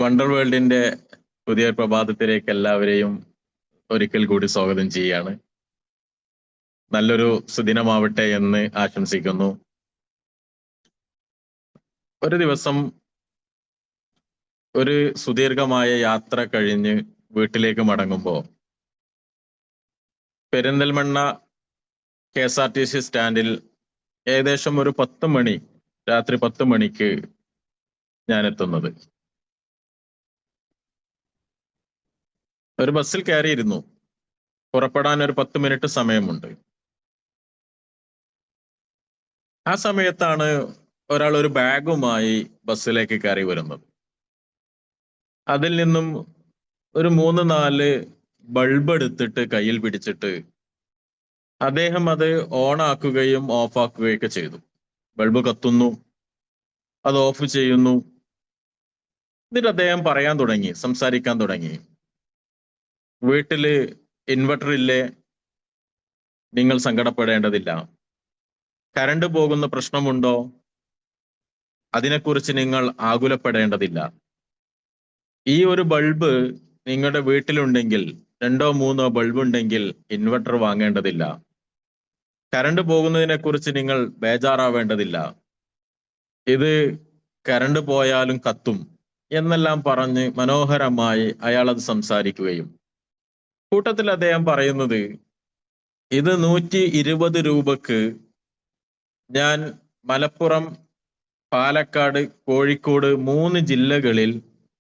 Wonder വേൾഡിന്റെ പുതിയ പ്രഭാതത്തിലേക്ക് എല്ലാവരെയും ഒരിക്കൽ കൂടി സ്വാഗതം ചെയ്യാണ്. നല്ലൊരു സുദിനമാവട്ടെ എന്ന് ആശംസിക്കുന്നു. ഒരു ദിവസം ഒരു സുദീർഘമായ യാത്ര കഴിഞ്ഞ് വീട്ടിലേക്ക് മടങ്ങുമ്പോൾ പെരിന്തൽമണ്ണ KSRTC സ്റ്റാൻഡിൽ ഏകദേശം ഒരു 10 മണി, രാത്രി 10 മണിക്ക് ഞാൻ എത്തുന്നത്. ഒരു ബസ്സിൽ കയറിയിരുന്നു. പുറപ്പെടാൻ ഒരു 10 മിനിറ്റ് സമയമുണ്ട്. ആ സമയത്താണ് ഒരാൾ ഒരു ബാഗുമായി ബസ്സിലേക്ക് കയറി വരുന്നത്. അതിൽ നിന്നും ഒരു 3-4 ബൾബ് എടുത്തിട്ട് കയ്യിൽ പിടിച്ചിട്ട് അദ്ദേഹം അത് ഓൺ ആക്കുകയും ഓഫ് ആക്കുകയൊക്കെ ചെയ്തു. ബൾബ് കത്തുന്നു, അത് ഓഫ് ചെയ്യുന്നു. എന്നിട്ട് അദ്ദേഹം പറയാൻ തുടങ്ങി, സംസാരിക്കാൻ തുടങ്ങി. വീട്ടില് ഇൻവെർട്ടർ ഇല്ലേ? നിങ്ങൾ സങ്കടപ്പെടേണ്ടതില്ല. കറണ്ട് പോകുന്ന പ്രശ്നമുണ്ടോ? അതിനെക്കുറിച്ച് നിങ്ങൾ ആകുലപ്പെടേണ്ടതില്ല. ഈ ഒരു ബൾബ് നിങ്ങളുടെ വീട്ടിലുണ്ടെങ്കിൽ, 2-3 ബൾബ് ഉണ്ടെങ്കിൽ ഇൻവെർട്ടർ വാങ്ങേണ്ടതില്ല. കറണ്ട് പോകുന്നതിനെ കുറിച്ച് നിങ്ങൾ ബേജാറാവേണ്ടതില്ല. ഇത് കറണ്ട് പോയാലും കത്തും എന്നെല്ലാം പറഞ്ഞ് മനോഹരമായി അയാൾ അത് സംസാരിക്കുകയും, കൂട്ടത്തിൽ അദ്ദേഹം പറയുന്നത്, ഇത് 120 രൂപക്ക് ഞാൻ മലപ്പുറം, പാലക്കാട്, കോഴിക്കോട് 3 ജില്ലകളിൽ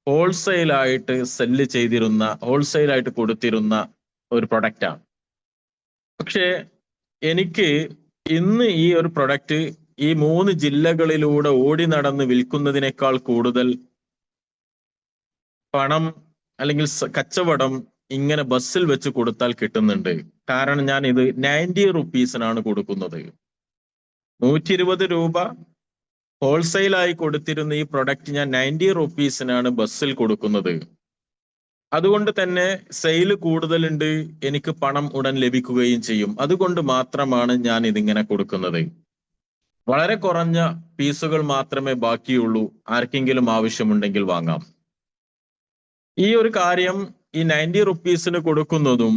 ഹോൾസെയിലായിട്ട് ഹോൾസെയിലായിട്ട് കൊടുത്തിരുന്ന ഒരു പ്രൊഡക്റ്റാണ്. പക്ഷേ എനിക്ക് ഇന്ന് ഈ ഒരു പ്രൊഡക്റ്റ് ഈ 3 ജില്ലകളിലൂടെ ഓടി നടന്ന് വിൽക്കുന്നതിനേക്കാൾ കൂടുതൽ പണം അല്ലെങ്കിൽ കച്ചവടം ഇങ്ങനെ ബസ്സിൽ വെച്ച് കൊടുത്താൽ കിട്ടുന്നുണ്ട്. കാരണം ഞാൻ ഇത് 90 റുപ്പീസിനാണ് കൊടുക്കുന്നത്. 120 രൂപ ഹോൾസെയിലായി കൊടുത്തിരുന്ന ഈ പ്രൊഡക്റ്റ് ഞാൻ 90 റുപ്പീസിനാണ് ബസ്സിൽ കൊടുക്കുന്നത്. അതുകൊണ്ട് തന്നെ സെയിൽ കൂടുതലുണ്ട്, എനിക്ക് പണം ഉടൻ ലഭിക്കുകയും ചെയ്യും. അതുകൊണ്ട് മാത്രമാണ് ഞാൻ ഇതിങ്ങനെ കൊടുക്കുന്നത്. വളരെ കുറഞ്ഞ പീസുകൾ മാത്രമേ ബാക്കിയുള്ളൂ. ആർക്കെങ്കിലും ആവശ്യമുണ്ടെങ്കിൽ വാങ്ങാം. ഈ ഒരു കാര്യം ഈ 90 റുപ്പീസിന് കൊടുക്കുന്നതും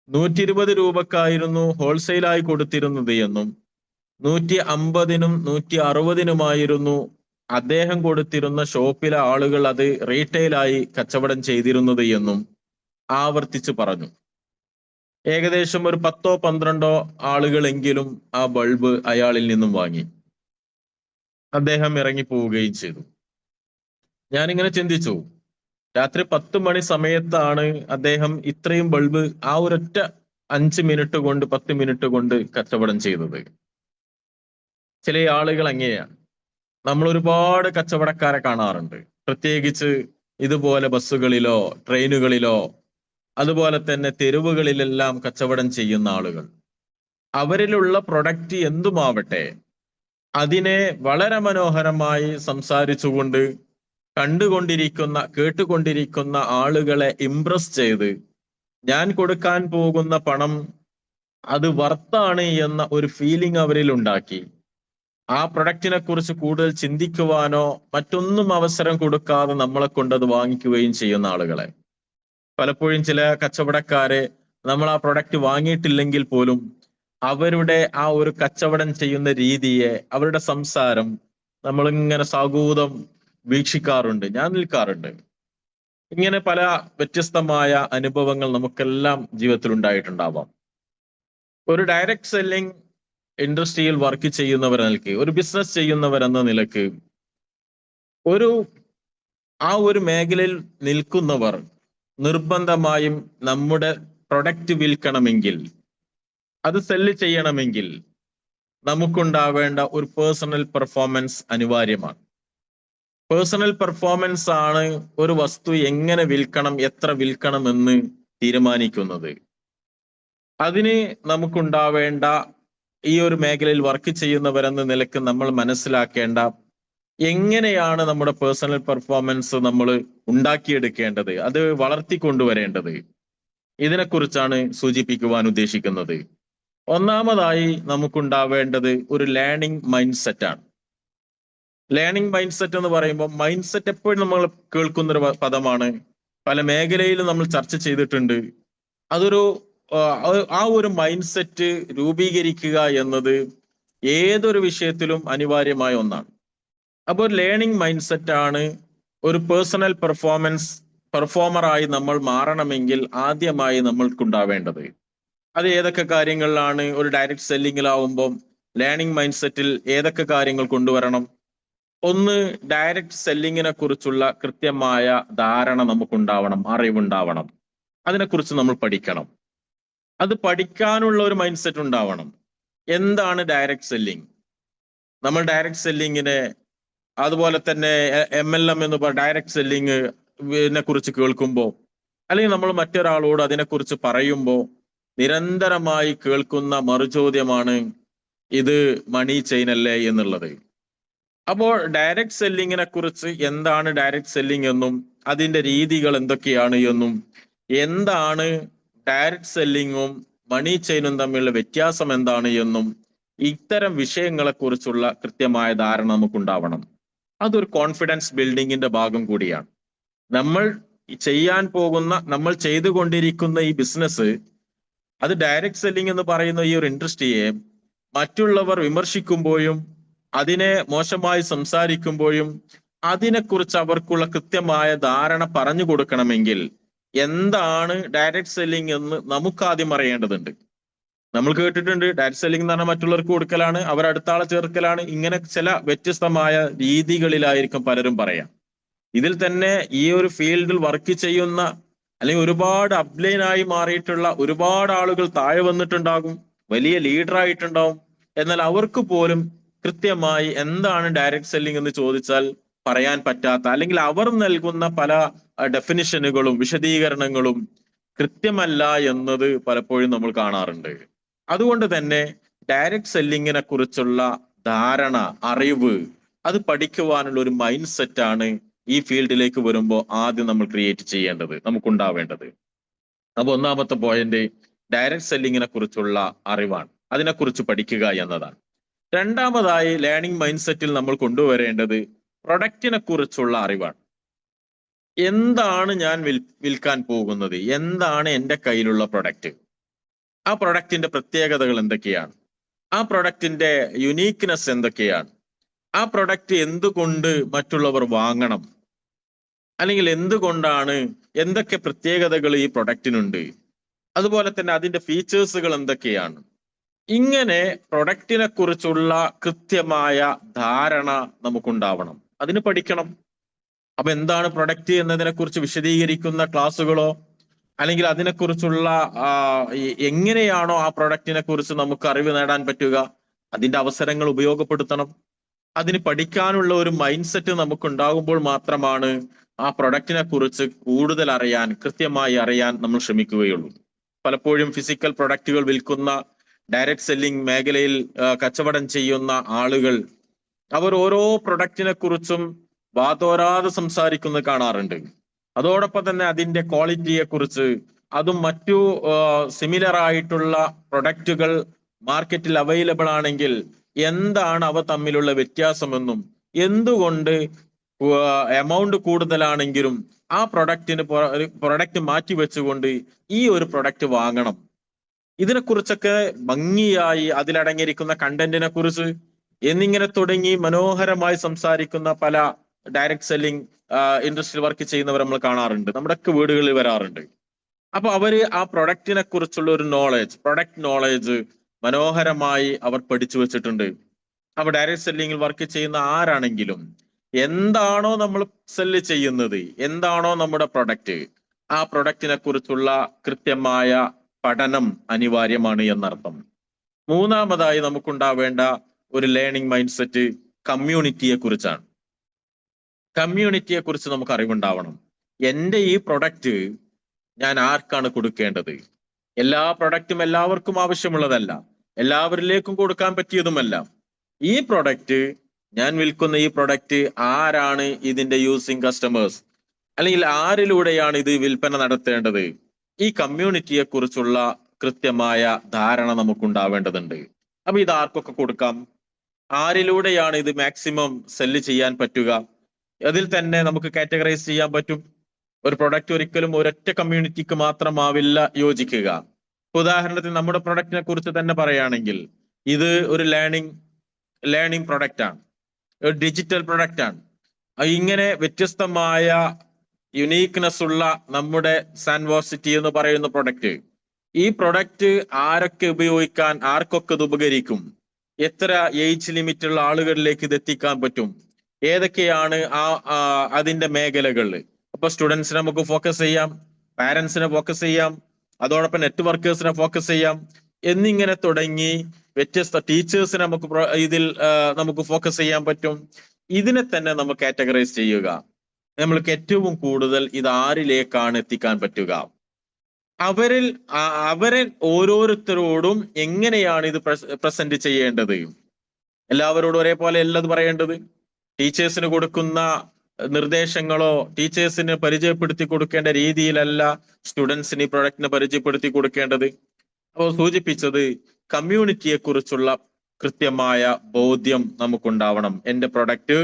120 രൂപക്കായിരുന്നു ഹോൾസെയിലായി കൊടുത്തിരുന്നത് എന്നും 150-നും 160-നുമായിരുന്നു അദ്ദേഹം കൊടുത്തിരുന്ന ഷോപ്പിലെ ആളുകൾ അത് റീറ്റെയിലായി കച്ചവടം ചെയ്തിരുന്നത് എന്നും ആവർത്തിച്ച് പറഞ്ഞു. ഏകദേശം ഒരു 10-12 ആളുകളെങ്കിലും ആ ബൾബ് അയാളിൽ നിന്നും വാങ്ങി. അദ്ദേഹം ഇറങ്ങിപ്പോവുകയും ചെയ്തു. ഞാനിങ്ങനെ ചിന്തിച്ചു, രാത്രി 10 മണി സമയത്താണ് അദ്ദേഹം ഇത്രയും ബൾബ് ആ ഒരൊറ്റ 5 മിനിറ്റ് കൊണ്ട് 10 മിനിറ്റ് കൊണ്ട് കച്ചവടം ചെയ്തത്. ചില ആളുകൾ അങ്ങനെയാണ്. നമ്മൾ ഒരുപാട് കച്ചവടക്കാരെ കാണാറുണ്ട്, പ്രത്യേകിച്ച് ഇതുപോലെ ബസ്സുകളിലോ ട്രെയിനുകളിലോ അതുപോലെ തന്നെ തെരുവുകളിലെല്ലാം കച്ചവടം ചെയ്യുന്ന ആളുകൾ. അവരിലുള്ള പ്രൊഡക്റ്റ് എന്തുമാവട്ടെ, അതിനെ വളരെ മനോഹരമായി സംസാരിച്ചുകൊണ്ട് കേട്ടുകൊണ്ടിരിക്കുന്ന ആളുകളെ ഇംപ്രസ് ചെയ്ത്, ഞാൻ കൊടുക്കാൻ പോകുന്ന പണം അത് വർത്താണ് എന്ന ഒരു ഫീലിംഗ് അവരിൽ ഉണ്ടാക്കി, ആ പ്രൊഡക്റ്റിനെ കുറിച്ച് കൂടുതൽ ചിന്തിക്കുവാനോ മറ്റൊന്നും അവസരം കൊടുക്കാതെ നമ്മളെ കൊണ്ട് അത് വാങ്ങിക്കുകയും ചെയ്യുന്ന ആളുകളെ. പലപ്പോഴും ചില കച്ചവടക്കാരെ നമ്മൾ ആ പ്രൊഡക്റ്റ് വാങ്ങിയിട്ടില്ലെങ്കിൽ പോലും അവരുടെ ആ ഒരു കച്ചവടം ചെയ്യുന്ന രീതിയെ, അവരുടെ സംസാരം നമ്മളിങ്ങനെ സാഗൂതം വീക്ഷിക്കാറുണ്ട്. ഞാൻ നിൽക്കാറുണ്ട്. ഇങ്ങനെ പല വ്യത്യസ്തമായ അനുഭവങ്ങൾ നമുക്കെല്ലാം ജീവിതത്തിൽ ഉണ്ടായിട്ടുണ്ടാവാം. ഒരു ഡയറക്റ്റ് സെല്ലിംഗ് ഇൻഡസ്ട്രിയിൽ വർക്ക് ചെയ്യുന്നവർ നിലയ്ക്ക്, ഒരു ബിസിനസ് ചെയ്യുന്നവരെന്ന നിലക്ക്, ആ ഒരു മേഖലയിൽ നിൽക്കുന്നവർ നിർബന്ധമായും നമ്മുടെ പ്രൊഡക്റ്റ് വിൽക്കണമെങ്കിൽ, അത് സെല്ല് ചെയ്യണമെങ്കിൽ നമുക്കുണ്ടാവേണ്ട ഒരു പേഴ്സണൽ പെർഫോമൻസ് അനിവാര്യമാണ്. പേഴ്സണൽ പെർഫോമൻസ് ആണ് ഒരു വസ്തു എങ്ങനെ വിൽക്കണം, എത്ര വിൽക്കണം എന്ന് തീരുമാനിക്കുന്നത്. അതിന് നമുക്കുണ്ടാവേണ്ട, ഈ ഒരു മേഖലയിൽ വർക്ക് ചെയ്യുന്നവരെന്ന നിലക്ക് നമ്മൾ മനസ്സിലാക്കേണ്ട, എങ്ങനെയാണ് നമ്മുടെ പേഴ്സണൽ പെർഫോമൻസ് നമ്മൾ ഉണ്ടാക്കിയെടുക്കേണ്ടത്, അത് വളർത്തിക്കൊണ്ടുവരേണ്ടത്, ഇതിനെക്കുറിച്ചാണ് സൂചിപ്പിക്കുവാൻ ഉദ്ദേശിക്കുന്നത്. ഒന്നാമതായി നമുക്കുണ്ടാവേണ്ടത് ഒരു ലേണിംഗ് മൈൻഡ് സെറ്റാണ്. ലേണിംഗ് മൈൻഡ് സെറ്റ് എന്ന് പറയുമ്പോൾ മൈൻഡ് സെറ്റ് എപ്പോഴും നമ്മൾ കേൾക്കുന്ന ഒരു പദമാണ്. പല മേഖലയിലും നമ്മൾ ചർച്ച ചെയ്തിട്ടുണ്ട്. അതൊരു ആ ഒരു മൈൻഡ് സെറ്റ് രൂപീകരിക്കുക എന്നത് ഏതൊരു വിഷയത്തിലും അനിവാര്യമായ ഒന്നാണ്. അപ്പോൾ ലേണിംഗ് മൈൻഡ് സെറ്റ് ആണ് ഒരു പേഴ്സണൽ പെർഫോമറായി നമ്മൾ മാറണമെങ്കിൽ ആദ്യമായി നമ്മൾക്കുണ്ടാവേണ്ടത്. അത് ഏതൊക്കെ കാര്യങ്ങളിലാണ്? ഒരു ഡയറക്റ്റ് സെല്ലിങ്ങിലാവുമ്പോൾ ലേണിംഗ് മൈൻഡ് സെറ്റിൽ ഏതൊക്കെ കാര്യങ്ങൾ കൊണ്ടുവരണം? ഒന്ന്, ഡയറക്റ്റ് സെല്ലിങ്ങിനെ കുറിച്ചുള്ള കൃത്യമായ ധാരണ നമുക്കുണ്ടാവണം, അറിവുണ്ടാവണം. അതിനെക്കുറിച്ച് നമ്മൾ പഠിക്കണം. അത് പഠിക്കാനുള്ള ഒരു മൈൻഡ് സെറ്റ് ഉണ്ടാവണം. എന്താണ് ഡയറക്റ്റ് സെല്ലിംഗ്? നമ്മൾ ഡയറക്റ്റ് സെല്ലിങ്ങിനെ, അതുപോലെ തന്നെ MLM എന്ന് പറയുന്ന ഡയറക്റ്റ് സെല്ലിങ്ങിനെ കുറിച്ച് കേൾക്കുമ്പോൾ, അല്ലെങ്കിൽ നമ്മൾ മറ്റൊരാളോട് അതിനെക്കുറിച്ച് പറയുമ്പോൾ നിരന്തരമായി കേൾക്കുന്ന മറുചോദ്യമാണ് ഇത് മണി ചെയിൻ അല്ലേ എന്നുള്ളത്. അപ്പോൾ ഡയറക്റ്റ് സെല്ലിങ്ങിനെ കുറിച്ച് എന്താണ് ഡയറക്റ്റ് സെല്ലിംഗ് എന്നും അതിന്റെ രീതികൾ എന്തൊക്കെയാണ് എന്നും, എന്താണ് ഡയറക്റ്റ് സെല്ലിങ്ങും മണി ചെയിനും തമ്മിലുള്ള വ്യത്യാസം എന്താണ് എന്നും, ഇത്തരം വിഷയങ്ങളെ കുറിച്ചുള്ള കൃത്യമായ ധാരണ നമുക്കുണ്ടാവണം. അതൊരു കോൺഫിഡൻസ് ബിൽഡിങ്ങിന്റെ ഭാഗം കൂടിയാണ്. നമ്മൾ നമ്മൾ ചെയ്തുകൊണ്ടിരിക്കുന്ന ഈ ബിസിനസ്, അത് ഡയറക്റ്റ് സെല്ലിംഗ് എന്ന് പറയുന്ന ഈ ഒരു ഇൻഡസ്ട്രിയെ മറ്റുള്ളവർ വിമർശിക്കുമ്പോഴും അതിനെ മോശമായി സംസാരിക്കുമ്പോഴും അതിനെക്കുറിച്ച് അവർക്കുള്ള കൃത്യമായ ധാരണ പറഞ്ഞു കൊടുക്കണമെങ്കിൽ എന്താണ് ഡയറക്റ്റ് സെല്ലിംഗ് എന്ന് നമുക്കാദ്യം അറിയേണ്ടതുണ്ട്. നമ്മൾ കേട്ടിട്ടുണ്ട് ഡയറക്റ്റ് സെല്ലിംഗ് എന്ന് പറഞ്ഞാൽ മറ്റുള്ളവർക്ക് കൊടുക്കലാണ്, അവർ അടുത്ത ആളെ ചേർക്കലാണ്. ഇങ്ങനെ ചില വ്യത്യസ്തമായ രീതികളിലായിരിക്കും പലരും പറയാം. ഇതിൽ തന്നെ ഈ ഒരു ഫീൽഡിൽ വർക്ക് ചെയ്യുന്ന അല്ലെങ്കിൽ ഒരുപാട് അപ്ലൈനായി മാറിയിട്ടുള്ള ഒരുപാട് ആളുകൾ താഴെ വന്നിട്ടുണ്ടാകും, വലിയ ലീഡർ ആയിട്ടുണ്ടാവും. എന്നാൽ അവർക്ക് പോലും കൃത്യമായി എന്താണ് ഡയറക്റ്റ് സെല്ലിംഗ് എന്ന് ചോദിച്ചാൽ പറയാൻ പറ്റാത്ത, അല്ലെങ്കിൽ അവർ നൽകുന്ന പല ഡെഫിനിഷനുകളും വിശദീകരണങ്ങളും കൃത്യമല്ല എന്നത് പലപ്പോഴും നമ്മൾ കാണാറുണ്ട്. അതുകൊണ്ട് തന്നെ ഡയറക്റ്റ് സെല്ലിങ്ങിനെ കുറിച്ചുള്ള ധാരണ, അറിവ്, അത് പഠിക്കുവാനുള്ള ഒരു മൈൻഡ് സെറ്റ് ആണ് ഈ ഫീൽഡിലേക്ക് വരുമ്പോൾ ആദ്യം നമ്മൾ ക്രിയേറ്റ് ചെയ്യേണ്ടത്, നമുക്കുണ്ടാവേണ്ടത്. അപ്പൊ ഒന്നാമത്തെ പോയിന്റ് ഡയറക്റ്റ് സെല്ലിങ്ങിനെ കുറിച്ചുള്ള അറിവാണ്, അതിനെക്കുറിച്ച് പഠിക്കുക എന്നതാണ്. രണ്ടാമതായി ലേണിംഗ് മൈൻഡ് സെറ്റിൽ നമ്മൾ കൊണ്ടുവരേണ്ടത് പ്രൊഡക്റ്റിനെ കുറിച്ചുള്ള അറിവാണ്. എന്താണ് ഞാൻ വിൽക്കാൻ പോകുന്നത്? എന്താണ് എൻ്റെ കയ്യിലുള്ള പ്രൊഡക്റ്റ്? ആ പ്രൊഡക്റ്റിന്റെ പ്രത്യേകതകൾ എന്തൊക്കെയാണ്? ആ പ്രൊഡക്റ്റിന്റെ യുണീക്നെസ് എന്തൊക്കെയാണ്? ആ പ്രൊഡക്റ്റ് എന്തുകൊണ്ട് മറ്റുള്ളവർ വാങ്ങണം? അല്ലെങ്കിൽ എന്തുകൊണ്ടാണ്, എന്തൊക്കെ പ്രത്യേകതകൾ ഈ പ്രൊഡക്റ്റിനുണ്ട്? അതുപോലെ തന്നെ അതിന്റെ ഫീച്ചേഴ്സുകൾ എന്തൊക്കെയാണ്? ഇങ്ങനെ പ്രൊഡക്റ്റിനെ കുറിച്ചുള്ള കൃത്യമായ ധാരണ നമുക്കുണ്ടാവണം. അതിന് പഠിക്കണം. അപ്പൊ എന്താണ് പ്രൊഡക്റ്റ് എന്നതിനെ കുറിച്ച് വിശദീകരിക്കുന്ന ക്ലാസ്സുകളോ, അല്ലെങ്കിൽ അതിനെക്കുറിച്ചുള്ള എങ്ങനെയാണോ ആ പ്രൊഡക്റ്റിനെ കുറിച്ച് നമുക്ക് അറിവ് നേടാൻ പറ്റുക, അതിന്റെ അവസരങ്ങൾ ഉപയോഗപ്പെടുത്തണം. അതിന് പഠിക്കാനുള്ള ഒരു മൈൻഡ് സെറ്റ് നമുക്കുണ്ടാകുമ്പോൾ മാത്രമാണ് ആ പ്രൊഡക്റ്റിനെ കുറിച്ച് കൂടുതൽ അറിയാൻ, കൃത്യമായി അറിയാൻ നമ്മൾ ശ്രമിക്കുകയുള്ളൂ. പലപ്പോഴും ഫിസിക്കൽ പ്രൊഡക്റ്റുകൾ വിൽക്കുന്ന, ഡയറക്റ്റ് സെല്ലിംഗ് മേഖലയിൽ കച്ചവടം ചെയ്യുന്ന ആളുകൾ, അവർ ഓരോ പ്രൊഡക്റ്റിനെ കുറിച്ചും വാതോരാതെ സംസാരിക്കുന്നത് കാണാറുണ്ട്. അതോടൊപ്പം തന്നെ അതിന്റെ ക്വാളിറ്റിയെ കുറിച്ച്, അതും മറ്റു സിമിലർ ആയിട്ടുള്ള പ്രൊഡക്റ്റുകൾ മാർക്കറ്റിൽ അവൈലബിൾ ആണെങ്കിൽ എന്താണ് അവ തമ്മിലുള്ള വ്യത്യാസമെന്നും, എന്തുകൊണ്ട് എമൗണ്ട് കൂടുതലാണെങ്കിലും ആ പ്രൊഡക്റ്റ് മാറ്റി വെച്ചുകൊണ്ട് ഈ ഒരു പ്രൊഡക്റ്റ് വാങ്ങണം, ഇതിനെക്കുറിച്ചൊക്കെ ഭംഗിയായി, അതിലടങ്ങിയിരിക്കുന്ന കണ്ടന്റിനെ കുറിച്ച് എന്നിങ്ങനെ തുടങ്ങി മനോഹരമായി സംസാരിക്കുന്ന പല ഡയറക്റ്റ് സെല്ലിംഗ് ഇൻഡസ്ട്രിയിൽ വർക്ക് ചെയ്യുന്നവർ നമ്മൾ കാണാറുണ്ട്, നമ്മുടെയൊക്കെ വീടുകളിൽ വരാറുണ്ട്. അപ്പൊ അവര് ആ പ്രൊഡക്റ്റിനെ കുറിച്ചുള്ള ഒരു പ്രൊഡക്റ്റ് നോളേജ് മനോഹരമായി അവർ പഠിച്ചു വെച്ചിട്ടുണ്ട്. അപ്പൊ ഡയറക്റ്റ് സെല്ലിംഗിൽ വർക്ക് ചെയ്യുന്ന ആരാണെങ്കിലും എന്താണോ നമ്മൾ സെല്ല് ചെയ്യുന്നത്, എന്താണോ നമ്മുടെ പ്രൊഡക്റ്റ്, ആ പ്രൊഡക്റ്റിനെ കുറിച്ചുള്ള കൃത്യമായ പഠനം അനിവാര്യമാണ് എന്നർത്ഥം. മൂന്നാമതായി നമുക്കുണ്ടാവേണ്ട ഒരു ലേണിംഗ് മൈൻഡ് സെറ്റ് കമ്മ്യൂണിറ്റിയെ കുറിച്ചാണ്. കമ്മ്യൂണിറ്റിയെ കുറിച്ച് നമുക്ക് അറിവുണ്ടാവണം. എൻ്റെ ഈ പ്രൊഡക്റ്റ് ഞാൻ ആർക്കാണ് കൊടുക്കേണ്ടത്? എല്ലാ പ്രൊഡക്റ്റും എല്ലാവർക്കും ആവശ്യമുള്ളതല്ല, എല്ലാവരിലേക്കും കൊടുക്കാൻ പറ്റിയതുമല്ല. ഈ പ്രൊഡക്റ്റ്, ഞാൻ വിൽക്കുന്ന ഈ പ്രൊഡക്റ്റ് ആരാണ് ഇതിന്റെ യൂസിങ് കസ്റ്റമേഴ്സ്, അല്ലെങ്കിൽ ആരിലൂടെയാണ് ഇത് വിൽപ്പന നടത്തേണ്ടത്? ഈ കമ്മ്യൂണിറ്റിയെ കുറിച്ചുള്ള കൃത്യമായ ധാരണ നമുക്കുണ്ടാവേണ്ടതുണ്ട്. അപ്പൊ ഇത് ആർക്കൊക്കെ കൊടുക്കാം? ആരിലൂടെയാണ് ഇത് മാക്സിമം സെല്ല് ചെയ്യാൻ പറ്റുക? അതിൽ തന്നെ നമുക്ക് കാറ്റഗറൈസ് ചെയ്യാൻ പറ്റും. ഒരു പ്രൊഡക്റ്റ് ഒരിക്കലും ഒരൊറ്റ കമ്മ്യൂണിറ്റിക്ക് മാത്രമാവില്ല യോജിക്കുക. ഉദാഹരണത്തിന് നമ്മുടെ പ്രൊഡക്റ്റിനെ കുറിച്ച് തന്നെ പറയുകയാണെങ്കിൽ, ഇത് ഒരു ലേണിംഗ് പ്രൊഡക്റ്റ് ആണ്, ഒരു ഡിജിറ്റൽ പ്രൊഡക്റ്റ് ആണ്. ഇങ്ങനെ വ്യത്യസ്തമായ യുണീക്നെസ് ഉള്ള നമ്മുടെ സാൻവോസിറ്റി എന്ന് പറയുന്ന പ്രൊഡക്റ്റ്, ഈ പ്രൊഡക്റ്റ് ആരൊക്കെ ഉപയോഗിക്കാൻ, ആർക്കൊക്കെ ഇത് ഉപകരിക്കും, എത്ര ഏജ് ലിമിറ്റ് ഉള്ള ആളുകളിലേക്ക് ഇത് എത്തിക്കാൻ പറ്റും, ഏതൊക്കെയാണ് അതിന്റെ മേഖലകൾ. അപ്പൊ സ്റ്റുഡൻസിനെ നമുക്ക് ഫോക്കസ് ചെയ്യാം, പാരന്റ്സിനെ ഫോക്കസ് ചെയ്യാം, അതോടൊപ്പം നെറ്റ്വർക്കേഴ്സിനെ ഫോക്കസ് ചെയ്യാം, എന്നിങ്ങനെ തുടങ്ങി വ്യത്യസ്ത ടീച്ചേഴ്സിനെ ഇതിൽ നമുക്ക് ഫോക്കസ് ചെയ്യാൻ പറ്റും. ഇതിനെ തന്നെ നമുക്ക് കാറ്റഗറൈസ് ചെയ്യുക. നമ്മൾക്ക് ഏറ്റവും കൂടുതൽ ഇത് ആരിലേക്കാണ് എത്തിക്കാൻ പറ്റുക, അവരെ ഓരോരുത്തരോടും എങ്ങനെയാണ് ഇത് പ്രസന്റ് ചെയ്യേണ്ടത്. എല്ലാവരോടും ഒരേപോലെ അല്ലത് പറയേണ്ടത്. ടീച്ചേഴ്സിന് കൊടുക്കുന്ന നിർദ്ദേശങ്ങളോ ടീച്ചേഴ്സിന് പരിചയപ്പെടുത്തി കൊടുക്കേണ്ട രീതിയിലല്ല സ്റ്റുഡൻസിന് ഈ പ്രൊഡക്റ്റിനെ പരിചയപ്പെടുത്തി കൊടുക്കേണ്ടത്. അപ്പോൾ സൂചിപ്പിച്ചത്, കമ്മ്യൂണിറ്റിയെ കുറിച്ചുള്ള കൃത്യമായ ബോധ്യം നമുക്കുണ്ടാവണം. എന്റെ പ്രൊഡക്റ്റ്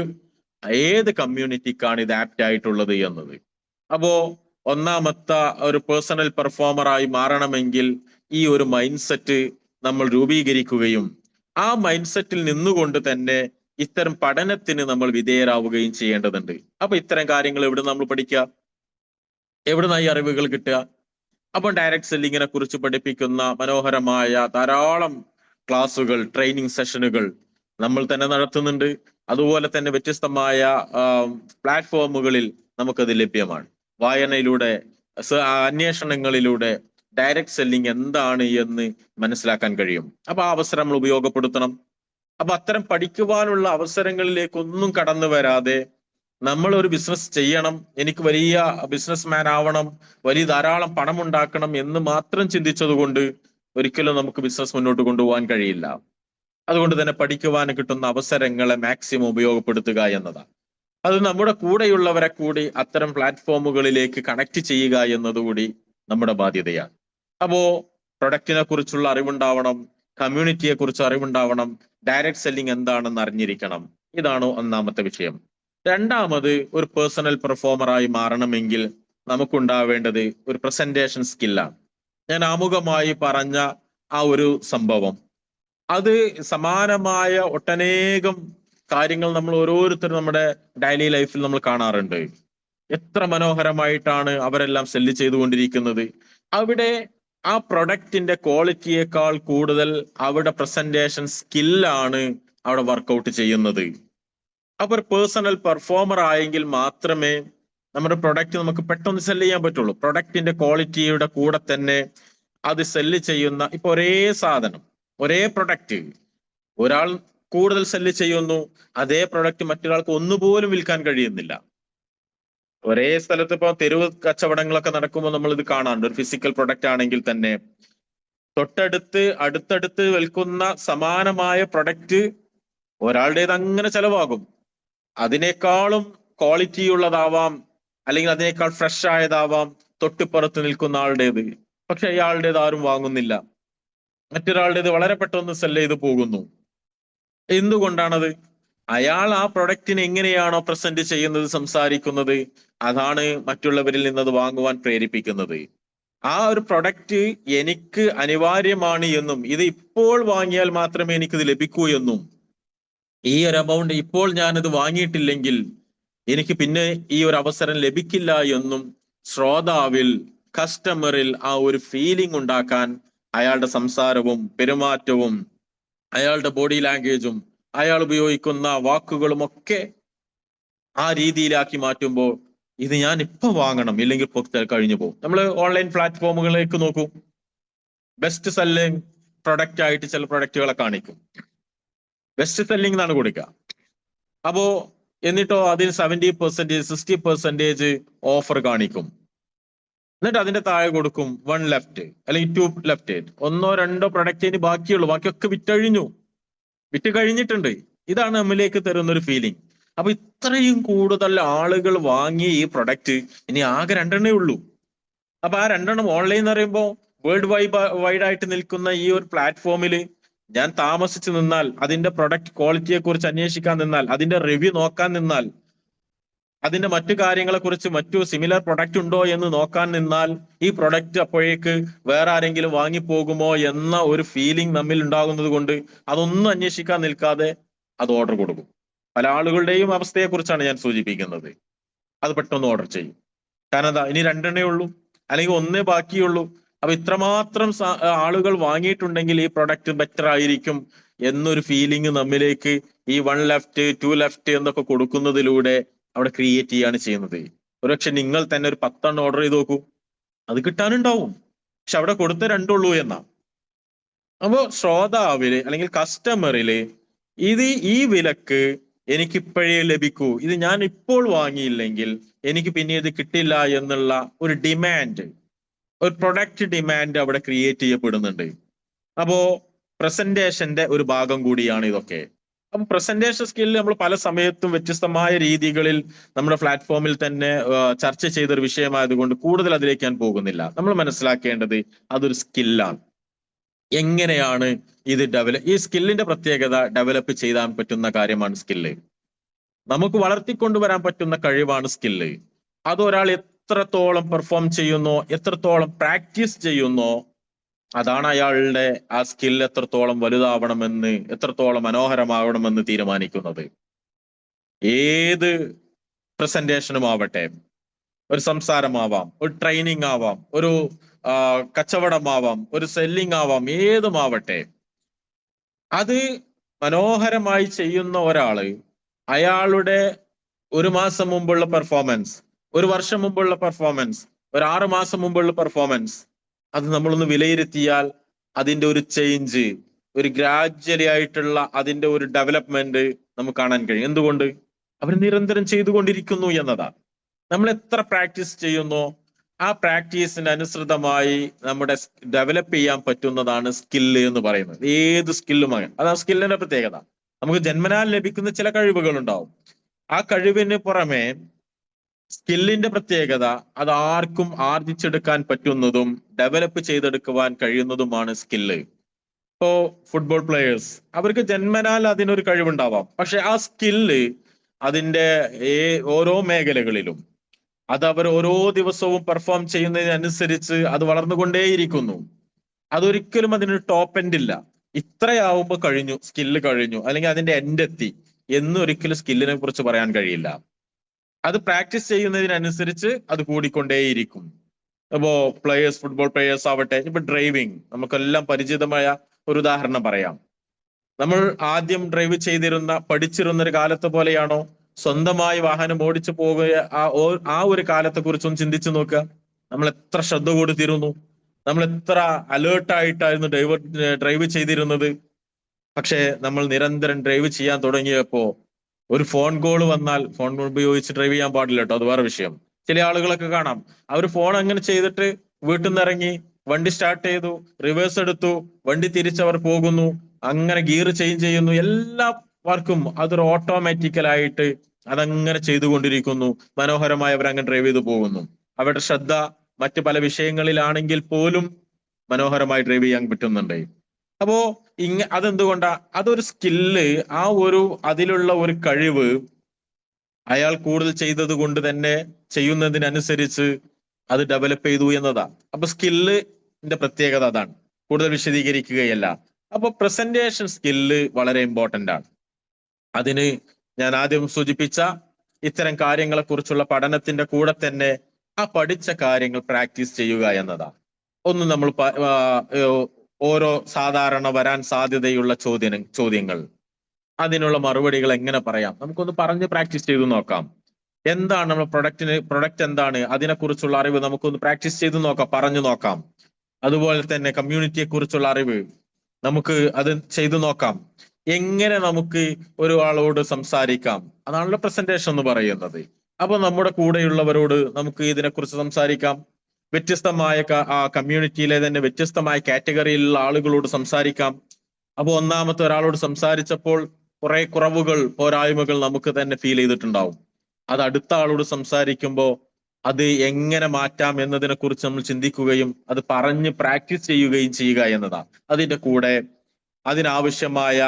ഏത് കമ്മ്യൂണിറ്റിക്കാണ് ഇത് ആപ്റ്റ് ആയിട്ടുള്ളത് എന്നത്. അപ്പോ ഒന്നാമത്തെ ഒരു പേഴ്സണൽ പെർഫോമറായി മാറണമെങ്കിൽ ഈ ഒരു മൈൻഡ് സെറ്റ് നമ്മൾ രൂപീകരിക്കുകയും ആ മൈൻഡ് സെറ്റിൽ നിന്നുകൊണ്ട് തന്നെ ഇത്തരം പഠനത്തിന് നമ്മൾ വിധേയരാവുകയും ചെയ്യേണ്ടതുണ്ട്. അപ്പൊ ഇത്തരം കാര്യങ്ങൾ എവിടെ നമ്മൾ പഠിക്കുക, എവിടുന്നായി അറിവുകൾ കിട്ടുക? അപ്പം ഡയറക്റ്റ് സെല്ലിങ്ങിനെ കുറിച്ച് പഠിപ്പിക്കുന്ന മനോഹരമായ ധാരാളം ക്ലാസുകൾ, ട്രെയിനിങ് സെഷനുകൾ നമ്മൾ തന്നെ നടത്തുന്നുണ്ട്. അതുപോലെ തന്നെ വ്യത്യസ്തമായ പ്ലാറ്റ്ഫോമുകളിൽ നമുക്കത് ലഭ്യമാണ്. വായനയിലൂടെ, അന്വേഷണങ്ങളിലൂടെ ഡയറക്റ്റ് സെല്ലിംഗ് എന്താണ് എന്ന് മനസ്സിലാക്കാൻ കഴിയും. അപ്പൊ ആ അവസരം നമ്മൾ ഉപയോഗപ്പെടുത്തണം. അപ്പൊ അത്തരം പഠിക്കുവാനുള്ള അവസരങ്ങളിലേക്കൊന്നും കടന്നു വരാതെ നമ്മൾ ഒരു ബിസിനസ് ചെയ്യണം, എനിക്ക് വലിയ ബിസിനസ് മാൻ ആവണം, വലിയ ധാരാളം പണം ഉണ്ടാക്കണം എന്ന് മാത്രം ചിന്തിച്ചതുകൊണ്ട് ഒരിക്കലും നമുക്ക് ബിസിനസ് മുന്നോട്ട് കൊണ്ടുപോകാൻ കഴിയില്ല. അതുകൊണ്ട് തന്നെ പഠിക്കുവാൻ കിട്ടുന്ന അവസരങ്ങളെ മാക്സിമം ഉപയോഗപ്പെടുത്തുക എന്നതാണ്. അത് നമ്മുടെ കൂടെയുള്ളവരെ കൂടി അത്തരം പ്ലാറ്റ്ഫോമുകളിലേക്ക് കണക്ട് ചെയ്യുക എന്നതുകൂടി നമ്മുടെ ബാധ്യതയാണ്. അപ്പോ പ്രൊഡക്റ്റിനെ കുറിച്ചുള്ള അറിവുണ്ടാവണം, കമ്മ്യൂണിറ്റിയെ കുറിച്ച് അറിവുണ്ടാവണം, ഡയറക്റ്റ് സെല്ലിംഗ് എന്താണെന്ന് അറിഞ്ഞിരിക്കണം. ഇതാണ് ഒന്നാമത്തെ വിഷയം. രണ്ടാമത്, ഒരു പേഴ്സണൽ പെർഫോമറായി മാറണമെങ്കിൽ നമുക്കുണ്ടാവേണ്ടത് ഒരു പ്രസന്റേഷൻ സ്കില്ലാണ്. ഞാൻ ആമുഖമായി പറഞ്ഞ ആ ഒരു സംഭവം, അത് സമാനമായ ഒട്ടനേകം കാര്യങ്ങൾ നമ്മൾ ഓരോരുത്തരും നമ്മുടെ ഡെയിലി ലൈഫിൽ നമ്മൾ കാണാറുണ്ട്. എത്ര മനോഹരമായിട്ടാണ് അവരെല്ലാം സെല്ല് ചെയ്തുകൊണ്ടിരിക്കുന്നത്. അവിടെ ആ പ്രൊഡക്റ്റിന്റെ ക്വാളിറ്റിയേക്കാൾ കൂടുതൽ അവിടെ പ്രസന്റേഷൻ സ്കില്ലാണ് അവിടെ വർക്കൗട്ട് ചെയ്യുന്നത്. അപ്പൊ ഒരു പേഴ്സണൽ പെർഫോമർ ആയെങ്കിൽ മാത്രമേ നമ്മുടെ പ്രൊഡക്റ്റ് നമുക്ക് പെട്ടെന്ന് സെല്ല് ചെയ്യാൻ പറ്റുള്ളൂ. പ്രൊഡക്റ്റിന്റെ ക്വാളിറ്റിയുടെ കൂടെ തന്നെ അത് സെല്ല് ചെയ്യുന്ന, ഇപ്പൊ ഒരേ സാധനം, ഒരേ പ്രൊഡക്റ്റ് ഒരാൾ കൂടുതൽ സെല്ല് ചെയ്യുന്നു, അതേ പ്രൊഡക്റ്റ് മറ്റൊരാൾക്ക് ഒന്നുപോലും വിൽക്കാൻ കഴിയുന്നില്ല. ഒരേ സ്ഥലത്ത് ഇപ്പൊ തെരുവ് കച്ചവടങ്ങളൊക്കെ നടക്കുമ്പോൾ നമ്മൾ ഇത് കാണാറുണ്ട്. ഒരു ഫിസിക്കൽ പ്രൊഡക്റ്റ് ആണെങ്കിൽ തന്നെ അടുത്തടുത്ത് വിൽക്കുന്ന സമാനമായ പ്രൊഡക്റ്റ് ഒരാളുടേത് അങ്ങനെ ചെലവാകും. അതിനേക്കാളും ക്വാളിറ്റി ഉള്ളതാവാം, അല്ലെങ്കിൽ അതിനേക്കാൾ ഫ്രഷ് ആയതാവാം തൊട്ടിപ്പുറത്ത് നിൽക്കുന്ന ആളുടേത്. പക്ഷെ അയാളുടേത് ആരും വാങ്ങുന്നില്ല, മറ്റൊരാളുടേത് വളരെ പെട്ടെന്ന് സെല്ല് ചെയ്ത് പോകുന്നു. എന്തുകൊണ്ടാണത്? അയാൾ ആ പ്രൊഡക്റ്റിനെ എങ്ങനെയാണോ പ്രസന്റ് ചെയ്യുന്നത്, സംസാരിക്കുന്നത്, അതാണ് മറ്റുള്ളവരിൽ നിന്നത് വാങ്ങുവാൻ പ്രേരിപ്പിക്കുന്നത്. ആ ഒരു പ്രൊഡക്റ്റ് എനിക്ക് അനിവാര്യമാണ് എന്നും, ഇത് ഇപ്പോൾ വാങ്ങിയാൽ മാത്രമേ എനിക്കിത് ലഭിക്കൂ എന്നും, ഈ ഒരു എമൗണ്ട് ഇപ്പോൾ ഞാനിത് വാങ്ങിയിട്ടില്ലെങ്കിൽ എനിക്ക് പിന്നെ ഈ ഒരു അവസരം ലഭിക്കില്ല എന്നും ശ്രോതാവിൽ, കസ്റ്റമറിൽ ആ ഒരു ഫീലിംഗ് ഉണ്ടാക്കാൻ അയാളുടെ സംസാരവും പെരുമാറ്റവും അയാളുടെ ബോഡി ലാംഗ്വേജും അയാൾ ഉപയോഗിക്കുന്ന വാക്കുകളും ഒക്കെ ആ രീതിയിലാക്കി മാറ്റുമ്പോൾ ഇത് ഞാൻ ഇപ്പൊ വാങ്ങണം, ഇല്ലെങ്കിൽ കഴിഞ്ഞു പോകും. നമ്മൾ ഓൺലൈൻ പ്ലാറ്റ്ഫോമുകളിലേക്ക് നോക്കൂ, ബെസ്റ്റ് സെല്ലിംഗ് പ്രൊഡക്റ്റ് ആയിട്ട് ചില പ്രൊഡക്റ്റുകളെ കാണിക്കും, ബെസ്റ്റ് സെല്ലിംഗ് എന്നാണ് കൊടുക്കുക. അപ്പോ എന്നിട്ടോ അതിൽ 70%, 60% ഓഫർ കാണിക്കും. എന്നിട്ട് അതിന്റെ താഴെ കൊടുക്കും 1 ലെഫ്റ്റ് അല്ലെങ്കിൽ 2 ലെഫ്റ്റ്. 1-2 പ്രൊഡക്റ്റ് ഇനി ബാക്കിയുള്ളൂ, ബാക്കിയൊക്കെ വിറ്റ് കഴിഞ്ഞിട്ടുണ്ട്. ഇതാണ് നമ്മിലേക്ക് തരുന്ന ഒരു ഫീലിംഗ്. അപ്പൊ ഇത്രയും കൂടുതൽ ആളുകൾ വാങ്ങിയ ഈ പ്രൊഡക്റ്റ് ഇനി ആകെ 2 ഉള്ളൂ. അപ്പൊ ആ 2 ഓൺലൈൻ എന്ന് പറയുമ്പോൾ വേൾഡ് വൈഡ് ആയിട്ട് നിൽക്കുന്ന ഈ ഒരു പ്ലാറ്റ്ഫോമിൽ ഞാൻ താമസിച്ചു നിന്നാൽ, അതിന്റെ പ്രൊഡക്റ്റ് ക്വാളിറ്റിയെ കുറിച്ച് അന്വേഷിക്കാൻ നിന്നാൽ, അതിന്റെ റിവ്യൂ നോക്കാൻ നിന്നാൽ, അതിന്റെ മറ്റു കാര്യങ്ങളെ കുറിച്ച് മറ്റു സിമിലർ പ്രൊഡക്റ്റ് ഉണ്ടോ എന്ന് നോക്കാൻ നിന്നാൽ, ഈ പ്രൊഡക്റ്റ് അപ്പോഴേക്ക് വേറെ ആരെങ്കിലും വാങ്ങിപ്പോകുമോ എന്ന ഒരു ഫീലിംഗ് നമ്മിൽ ഉണ്ടാകുന്നത് കൊണ്ട് അതൊന്നും അന്വേഷിക്കാൻ നിൽക്കാതെ അത് ഓർഡർ കൊടുക്കും. പല ആളുകളുടെയും അവസ്ഥയെ കുറിച്ചാണ് ഞാൻ സൂചിപ്പിക്കുന്നത്. അത് പെട്ടെന്ന് ഓർഡർ ചെയ്യും. കാരണം എന്താ, ഇനി രണ്ടെണ്ണേ ഉള്ളൂ, അല്ലെങ്കിൽ ഒന്നേ ബാക്കിയുള്ളൂ. അപ്പൊ ഇത്രമാത്രം ആളുകൾ വാങ്ങിയിട്ടുണ്ടെങ്കിൽ ഈ പ്രൊഡക്റ്റ് ബെറ്റർ ആയിരിക്കും എന്നൊരു ഫീലിംഗ് നമ്മിലേക്ക് ഈ 1 ലെഫ്റ്റ് 2 ലെഫ്റ്റ് എന്നൊക്കെ കൊടുക്കുന്നതിലൂടെ അവിടെ ക്രിയേറ്റ് ചെയ്യാണ് ചെയ്യുന്നത്. ഒരുപക്ഷെ നിങ്ങൾ തന്നെ ഒരു 10 ഓർഡർ ചെയ്ത് നോക്കൂ, അത് കിട്ടാനുണ്ടാവും. പക്ഷെ അവിടെ കൊടുത്ത രണ്ടുള്ളൂ എന്നാ. അപ്പോ ശ്രോതാവില് അല്ലെങ്കിൽ കസ്റ്റമറില് ഇത് ഈ വിലക്ക് എനിക്ക് ഇപ്പോഴേ ലഭിക്കൂ, ഇത് ഞാൻ ഇപ്പോൾ വാങ്ങിയില്ലെങ്കിൽ എനിക്ക് പിന്നെ ഇത് കിട്ടില്ല എന്നുള്ള ഒരു ഡിമാൻഡ്, ഒരു പ്രൊഡക്റ്റ് ഡിമാൻഡ് അവിടെ ക്രിയേറ്റ് ചെയ്യപ്പെടുന്നുണ്ട്. അപ്പോ പ്രസന്റേഷന്റെ ഒരു ഭാഗം കൂടിയാണ് ഇതൊക്കെ. അപ്പൊ പ്രസന്റേഷൻ സ്കില്ല് നമ്മൾ പല സമയത്തും വ്യത്യസ്തമായ രീതികളിൽ നമ്മുടെ പ്ലാറ്റ്ഫോമിൽ തന്നെ ചർച്ച ചെയ്തൊരു വിഷയമായതുകൊണ്ട് കൂടുതൽ അതിലേക്ക് ഞാൻ പോകുന്നില്ല. നമ്മൾ മനസ്സിലാക്കേണ്ടത് അതൊരു സ്കില്ലാണ്. എങ്ങനെയാണ് ഇത് ഈ സ്കില്ലിന്റെ പ്രത്യേകത ഡെവലപ്പ് ചെയ്യാൻ പറ്റുന്ന കാര്യമാണ് സ്കില്ല്. നമുക്ക് വളർത്തിക്കൊണ്ടുവരാൻ പറ്റുന്ന കഴിവാണ് സ്കില്ല്. അതൊരാൾ എത്രത്തോളം പെർഫോം ചെയ്യുന്നോ, എത്രത്തോളം പ്രാക്ടീസ് ചെയ്യുന്നോ, അതാണ് അയാളുടെ ആ സ്കിൽ എത്രത്തോളം വലുതാവണമെന്ന്, എത്രത്തോളം മനോഹരമാവണമെന്ന് തീരുമാനിക്കുന്നത്. ഏത് പ്രസന്റേഷനും ആവട്ടെ, ഒരു സംസാരമാവാം, ഒരു ട്രെയിനിങ് ആവാം, ഒരു കച്ചവടമാവാം, ഒരു സെല്ലിംഗ് ആവാം, ഏതുമാവട്ടെ, അത് മനോഹരമായി ചെയ്യുന്ന ഒരാള് അയാളുടെ 1 മാസം മുമ്പുള്ള പെർഫോമൻസ്, 1 വർഷം മുമ്പുള്ള പെർഫോമൻസ്, ഒരു 6 മാസം മുമ്പുള്ള പെർഫോമൻസ്, അത് നമ്മളൊന്ന് വിലയിരുത്തിയാൽ അതിന്റെ ഒരു ചേഞ്ച്, ഒരു ഗ്രാജ്വലി ആയിട്ടുള്ള അതിന്റെ ഒരു ഡെവലപ്മെന്റ് നമുക്ക് കാണാൻ കഴിയും. എന്തുകൊണ്ട്? അവർ നിരന്തരം ചെയ്തുകൊണ്ടിരിക്കുന്നു എന്നതാണ്. നമ്മൾ എത്ര പ്രാക്ടീസ് ചെയ്യുന്നോ ആ പ്രാക്ടീസിന് അനുസൃതമായി നമ്മുടെ ഡെവലപ്പ് ചെയ്യാൻ പറ്റുന്നതാണ് സ്കില്ല് എന്ന് പറയുന്നത്. ഏത് സ്കില്ലുമാണ്, അതാണ് സ്കില്ലിന്റെ പ്രത്യേകത. നമുക്ക് ജന്മനാൽ ലഭിക്കുന്ന ചില കഴിവുകൾ ഉണ്ടാവും. ആ കഴിവിന് പുറമെ സ്കില്ലിന്റെ പ്രത്യേകത അത് ആർക്കും ആർജിച്ചെടുക്കാൻ പറ്റുന്നതും ഡെവലപ്പ് ചെയ്തെടുക്കുവാൻ കഴിയുന്നതുമാണ് സ്കില്ല്. ഇപ്പോ ഫുട്ബോൾ പ്ലേയേഴ്സ്, അവർക്ക് ജന്മനാൽ അതിനൊരു കഴിവുണ്ടാവാം, പക്ഷെ ആ സ്കില്ല് അതിന്റെ ഓരോ മേഖലകളിലും അത് അവർ ഓരോ ദിവസവും പെർഫോം ചെയ്യുന്നതിനനുസരിച്ച് അത് വളർന്നുകൊണ്ടേയിരിക്കുന്നു. അതൊരിക്കലും അതിനൊരു ടോപ്പ് എൻഡ് ഇല്ല. ഇത്രയാവുമ്പോ കഴിഞ്ഞു, സ്കില്ല് കഴിഞ്ഞു, അല്ലെങ്കിൽ അതിന്റെ എൻഡ് എത്തി എന്നൊരിക്കലും സ്കില്ലിനെ കുറിച്ച് പറയാൻ കഴിയില്ല. അത് പ്രാക്ടീസ് ചെയ്യുന്നതിനനുസരിച്ച് അത് കൂടിക്കൊണ്ടേയിരിക്കും. അപ്പോ ഫുട്ബോൾ പ്ലേയേഴ്സ് ആവട്ടെ, ഇപ്പൊ ഡ്രൈവിംഗ്, നമുക്കെല്ലാം പരിചിതമായ ഒരു ഉദാഹരണം പറയാം. നമ്മൾ ആദ്യം ഡ്രൈവ് പഠിച്ചിരുന്ന ഒരു കാലത്തെ പോലെയാണോ സ്വന്തമായി വാഹനം ഓടിച്ചു പോകുക? ആ ഒരു കാലത്തെ കുറിച്ചൊന്ന് ചിന്തിച്ചു നോക്കുക. നമ്മൾ എത്ര ശ്രദ്ധ കൊടുത്തിരുന്നു, നമ്മൾ എത്ര അലേർട്ടായിട്ടായിരുന്നു ഡ്രൈവ് ചെയ്തിരുന്നത്. പക്ഷെ നമ്മൾ നിരന്തരം ഡ്രൈവ് ചെയ്യാൻ തുടങ്ങിയപ്പോ ഒരു ഫോൺ കോൾ വന്നാൽ, ഫോൺ ഉപയോഗിച്ച് ഡ്രൈവ് ചെയ്യാൻ പാടില്ല കേട്ടോ, അത് വേറെ വിഷയം. ചില ആളുകളൊക്കെ കാണാം, അവർ ഫോൺ അങ്ങനെ ചെയ്തിട്ട് വീട്ടിൽ നിന്ന് ഇറങ്ങി വണ്ടി സ്റ്റാർട്ട് ചെയ്തു, റിവേഴ്സ് എടുത്തു, വണ്ടി തിരിച്ചവർ പോകുന്നു, അങ്ങനെ ഗിയർ ചേഞ്ച് ചെയ്യുന്നു, എല്ലാ വർക്കും അതൊരു ഓട്ടോമാറ്റിക്കലായിട്ട് അതങ്ങനെ ചെയ്തുകൊണ്ടിരിക്കുന്നു. മനോഹരമായി അവർ അങ്ങനെ ഡ്രൈവ് ചെയ്തു പോകുന്നു. അവരുടെ ശ്രദ്ധ മറ്റു പല വിഷയങ്ങളിലാണെങ്കിൽ പോലും മനോഹരമായി ഡ്രൈവ് ചെയ്യാൻ പറ്റുന്നുണ്ട്. അപ്പോ അതെന്തുകൊണ്ടാ? അതൊരു സ്കില്ല്, അതിലുള്ള ഒരു കഴിവ് അയാൾ കൂടുതൽ ചെയ്തത് കൊണ്ട് തന്നെ ചെയ്യുന്നതിനനുസരിച്ച് അത് ഡെവലപ്പ് ചെയ്തു എന്നതാ. അപ്പൊ സ്കില്ലിന്റെ പ്രത്യേകത അതാണ്, കൂടുതൽ വിശദീകരിക്കുകയല്ല. അപ്പൊ പ്രസന്റേഷൻ സ്കില്ല് വളരെ ഇമ്പോർട്ടന്റ് ആണ്. അതിന് ഞാൻ ആദ്യം സൂചിപ്പിച്ച ഇത്തരം കാര്യങ്ങളെ കുറിച്ചുള്ള പഠനത്തിന്റെ കൂടെ തന്നെ ആ പഠിച്ച കാര്യങ്ങൾ പ്രാക്ടീസ് ചെയ്യുക എന്നതാണ്. ഒന്ന് നമ്മൾ ഓരോ സാധാരണ വരാൻ സാധ്യതയുള്ള ചോദ്യങ്ങൾ, അതിനുള്ള മറുപടികൾ എങ്ങനെ പറയാം, നമുക്കൊന്ന് പറഞ്ഞ് പ്രാക്ടീസ് ചെയ്തു നോക്കാം. എന്താണ് നമ്മൾ പ്രൊഡക്റ്റ് എന്താണ്, അതിനെക്കുറിച്ചുള്ള അറിവ് നമുക്കൊന്ന് പ്രാക്ടീസ് ചെയ്തു നോക്കാം, പറഞ്ഞു നോക്കാം. അതുപോലെ തന്നെ കമ്മ്യൂണിറ്റിയെ കുറിച്ചുള്ള അറിവ് നമുക്ക് അത് ചെയ്തു നോക്കാം. എങ്ങനെ നമുക്ക് ഒരാളോട് സംസാരിക്കാം, അതാണല്ലോ പ്രസന്റേഷൻ എന്ന് പറയുന്നത്. അപ്പൊ നമ്മുടെ കൂടെയുള്ളവരോട് നമുക്ക് ഇതിനെക്കുറിച്ച് സംസാരിക്കാം. വ്യത്യസ്തമായ കമ്മ്യൂണിറ്റിയിലെ തന്നെ വ്യത്യസ്തമായ കാറ്റഗറിയിലുള്ള ആളുകളോട് സംസാരിക്കാം. അപ്പൊ ഒന്നാമത്തെ ഒരാളോട് സംസാരിച്ചപ്പോൾ കുറെ കുറവുകൾ, പോരായ്മകൾ നമുക്ക് തന്നെ ഫീൽ ചെയ്തിട്ടുണ്ടാവും. അത് അടുത്ത ആളോട് സംസാരിക്കുമ്പോൾ അത് എങ്ങനെ മാറ്റാം എന്നതിനെ കുറിച്ച് നമ്മൾ ചിന്തിക്കുകയും അത് പറഞ്ഞ് പ്രാക്ടീസ് ചെയ്യുകയും ചെയ്യുക എന്നതാണ്. അതിന്റെ കൂടെ അതിനാവശ്യമായ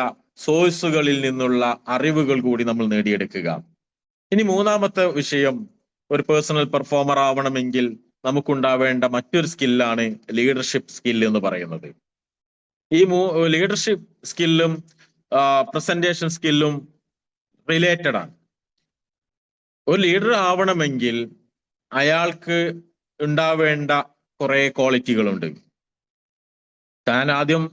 സോഴ്സുകളിൽ നിന്നുള്ള അറിവുകൾ കൂടി നമ്മൾ നേടിയെടുക്കുക. ഇനി മൂന്നാമത്തെ വിഷയം, ഒരു പേഴ്സണൽ പെർഫോമർ ആവണമെങ്കിൽ നമുക്കുണ്ടാവേണ്ട മറ്റൊരു സ്കില്ലാണ് ലീഡർഷിപ്പ് സ്കിൽ എന്ന് പറയുന്നത്. ഈ ലീഡർഷിപ്പ് സ്കില്ലും പ്രസന്റേഷൻ സ്കില്ലും റിലേറ്റഡ് ആണ്. ഒരു ലീഡർ ആവണമെങ്കിൽ അയാൾക്ക് ഉണ്ടാവേണ്ട കുറെ ക്വാളിറ്റികളുണ്ട്. താൻ ആദ്യം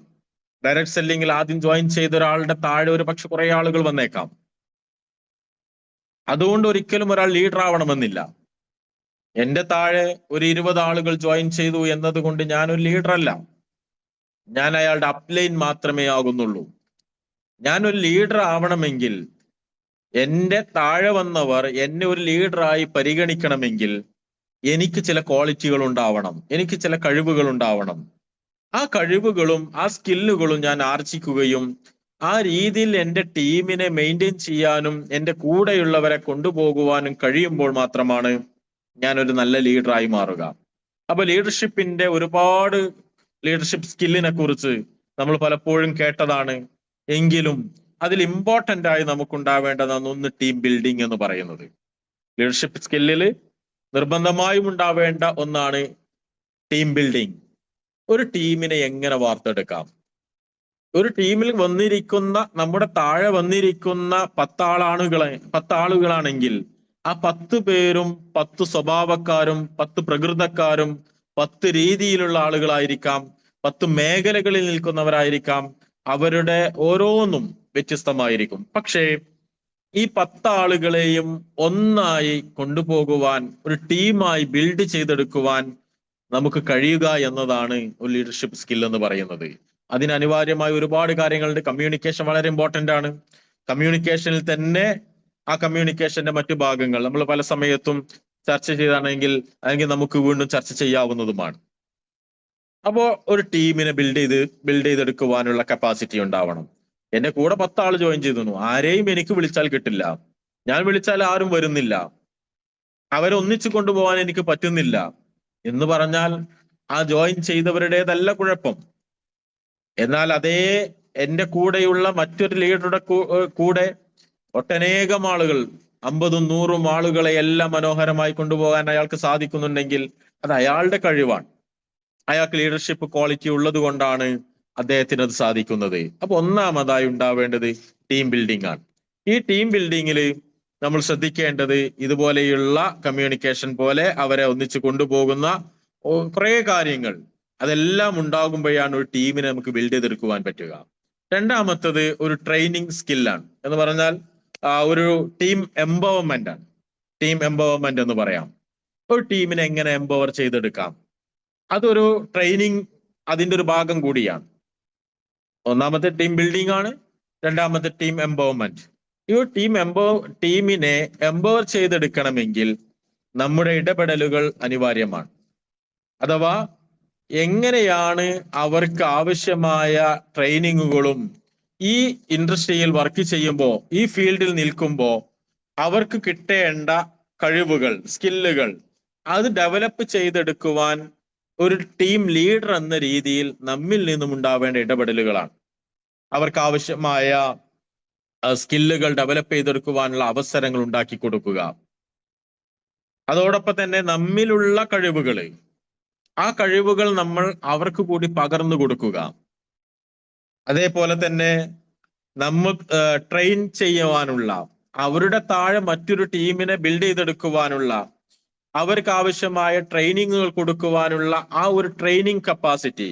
ഡയറക്ട് സെല്ലിങ്ങിൽ ആദ്യം ജോയിൻ ചെയ്ത ഒരാളുടെ താഴെ ഒരു പക്ഷെ കുറെ ആളുകൾ വന്നേക്കാം. അതുകൊണ്ട് ഒരിക്കലും ഒരാൾ ലീഡർ ആവണമെന്നില്ല. എന്റെ താഴെ ഒരു 20 ആളുകൾ ജോയിൻ ചെയ്തു എന്നതുകൊണ്ട് ഞാനൊരു ലീഡർ അല്ല, ഞാൻ അയാളുടെ അപ്ലൈൻ മാത്രമേ ആകുന്നുള്ളൂ. ഞാനൊരു ലീഡർ ആവണമെങ്കിൽ എന്റെ താഴെ വന്നവർ എന്നെ ഒരു ലീഡറായി പരിഗണിക്കണമെങ്കിൽ എനിക്ക് ചില ക്വാളിറ്റികൾ ഉണ്ടാവണം, എനിക്ക് ചില കഴിവുകൾ ഉണ്ടാവണം. ആ കഴിവുകളും ആ സ്കില്ലുകളും ഞാൻ ആർജിക്കുകയും ആ രീതിയിൽ എൻ്റെ ടീമിനെ മെയിൻറ്റെയിൻ ചെയ്യാനും എൻ്റെ കൂടെയുള്ളവരെ കൊണ്ടുപോകുവാനും കഴിയുമ്പോൾ മാത്രമാണ് ഞാനൊരു നല്ല ലീഡറായി മാറുക. അപ്പൊ ലീഡർഷിപ്പിന്റെ ഒരുപാട് ലീഡർഷിപ്പ് സ്കില്ലിനെ കുറിച്ച് നമ്മൾ പലപ്പോഴും കേട്ടതാണ്. എങ്കിലും അതിൽ ഇമ്പോർട്ടന്റ് ആയി നമുക്കുണ്ടാവേണ്ടതാണ് ഒന്ന് ടീം ബിൽഡിംഗ് എന്ന് പറയുന്നത്. ലീഡർഷിപ്പ് സ്കില്ലിൽ നിർബന്ധമായും ഉണ്ടാവേണ്ട ഒന്നാണ് ടീം ബിൽഡിംഗ്. ഒരു ടീമിനെ എങ്ങനെ വാർത്തെടുക്കാം? ഒരു ടീമിൽ വന്നിരിക്കുന്ന, നമ്മുടെ താഴെ വന്നിരിക്കുന്ന 10 ആളുകളാണെങ്കിൽ ആ 10 പേരും 10 സ്വഭാവക്കാരും 10 പ്രകൃതക്കാരും 10 രീതിയിലുള്ള ആളുകളായിരിക്കാം, 10 മേഖലകളിൽ നിൽക്കുന്നവരായിരിക്കാം. അവരുടെ ഓരോന്നും വ്യത്യസ്തമായിരിക്കും. പക്ഷേ ഈ 10 ആളുകളെയും ഒന്നായി കൊണ്ടുപോകുവാൻ, ഒരു ടീമായി ബിൽഡ് ചെയ്തെടുക്കുവാൻ നമുക്ക് കഴിയുക എന്നതാണ് ഒരു ലീഡർഷിപ്പ് സ്കിൽ എന്ന് പറയുന്നത്. അതിന് അനിവാര്യമായ ഒരുപാട് കാര്യങ്ങളുണ്ട്. കമ്മ്യൂണിക്കേഷൻ വളരെ ഇമ്പോർട്ടന്റ് ആണ്. കമ്മ്യൂണിക്കേഷനിൽ തന്നെ ആ കമ്മ്യൂണിക്കേഷന്റെ മറ്റു ഭാഗങ്ങൾ നമ്മൾ പല സമയത്തും ചർച്ച ചെയ്താണെങ്കിൽ അല്ലെങ്കിൽ നമുക്ക് വീണ്ടും ചർച്ച ചെയ്യാവുന്നതുമാണ്. അപ്പോ ഒരു ടീമിനെ ബിൽഡ് ചെയ്തെടുക്കുവാനുള്ള കപ്പാസിറ്റി ഉണ്ടാവണം. എന്റെ കൂടെ 10 ആൾ ജോയിൻ ചെയ്തു, ആരെയും എനിക്ക് വിളിച്ചാൽ കിട്ടില്ല, ഞാൻ വിളിച്ചാൽ ആരും വരുന്നില്ല, അവരെ ഒന്നിച്ചു കൊണ്ടുപോകാൻ എനിക്ക് പറ്റുന്നില്ല എന്ന് പറഞ്ഞാൽ ആ ജോയിൻ ചെയ്തവരുടേതല്ല കുഴപ്പം. എന്നാൽ അതേ എന്റെ കൂടെയുള്ള മറ്റൊരു ലീഡറുടെ കൂടെ ഒട്ടനേകം ആളുകൾ, 50ഉം 100ഉം ആളുകളെ എല്ലാം മനോഹരമായി കൊണ്ടുപോകാൻ അയാൾക്ക് സാധിക്കുന്നുണ്ടെങ്കിൽ അത് അയാളുടെ കഴിവാണ്. അയാൾക്ക് ലീഡർഷിപ്പ് ക്വാളിറ്റി ഉള്ളത് കൊണ്ടാണ് അദ്ദേഹത്തിന് അത് സാധിക്കുന്നത്. അപ്പൊ ഒന്നാമതായി ഉണ്ടാവേണ്ടത് ടീം ബിൽഡിംഗ് ആണ്. ഈ ടീം ബിൽഡിങ്ങിൽ നമ്മൾ ശ്രദ്ധിക്കേണ്ടത് ഇതുപോലെയുള്ള കമ്മ്യൂണിക്കേഷൻ പോലെ അവരെ ഒന്നിച്ചു കൊണ്ടുപോകുന്ന കുറെ കാര്യങ്ങൾ, അതെല്ലാം ഉണ്ടാകുമ്പോഴാണ് ഒരു ടീമിനെ നമുക്ക് ബിൽഡ് ചെയ്തെടുക്കുവാൻ പറ്റുക. രണ്ടാമത്തത് ഒരു ട്രെയിനിങ് സ്കില്ലാണ്. എന്ന് പറഞ്ഞാൽ ഒരു ടീം എംപവർമെന്റ് ആണ്. ടീം എംപവർമെന്റ് എന്ന് പറയാം. ഒരു ടീമിനെ എങ്ങനെ എംപവർ ചെയ്തെടുക്കാം, അതൊരു ട്രെയിനിങ്, അതിന്റെ ഒരു ഭാഗം കൂടിയാണ്. ഒന്നാമത്തെ ടീം ബിൽഡിംഗ് ആണ്, രണ്ടാമത്തെ ടീം എംപവർമെന്റ്. ഈ ടീമിനെ എംപവർ ചെയ്തെടുക്കണമെങ്കിൽ നമ്മുടെ ഇടപെടലുകൾ അനിവാര്യമാണ്. അഥവാ എങ്ങനെയാണ് അവർക്ക് ആവശ്യമായ ട്രെയിനിങ്ങുകളും ഈ ഇൻഡസ്ട്രിയിൽ വർക്ക് ചെയ്യുമ്പോൾ, ഈ ഫീൽഡിൽ നിൽക്കുമ്പോൾ അവർക്ക് കിട്ടേണ്ട കഴിവുകൾ, സ്കില്ലുകൾ അത് ഡെവലപ്പ് ചെയ്തെടുക്കുവാൻ ഒരു ടീം ലീഡർ എന്ന രീതിയിൽ നമ്മിൽ നിന്നും ഉണ്ടാവേണ്ട ഇടപെടലുകളാണ്. അവർക്ക് ആവശ്യമായ സ്കില്ലുകൾ ഡെവലപ്പ് ചെയ്തെടുക്കുവാനുള്ള അവസരങ്ങൾ ഉണ്ടാക്കി കൊടുക്കുക. അതോടൊപ്പം തന്നെ നമ്മിലുള്ള കഴിവുകൾ, ആ കഴിവുകൾ നമ്മൾ അവർക്ക് കൂടി പകർന്നു കൊടുക്കുക. അതേപോലെ തന്നെ നമ്മൾ ട്രെയിൻ ചെയ്യുവാനുള്ള, അവരുടെ താഴെ മറ്റൊരു ടീമിനെ ബിൽഡ് ചെയ്തെടുക്കുവാനുള്ള, അവർക്ക് ആവശ്യമായ ട്രെയിനിങ്ങുകൾ കൊടുക്കുവാനുള്ള ആ ഒരു ട്രെയിനിങ് കപ്പാസിറ്റി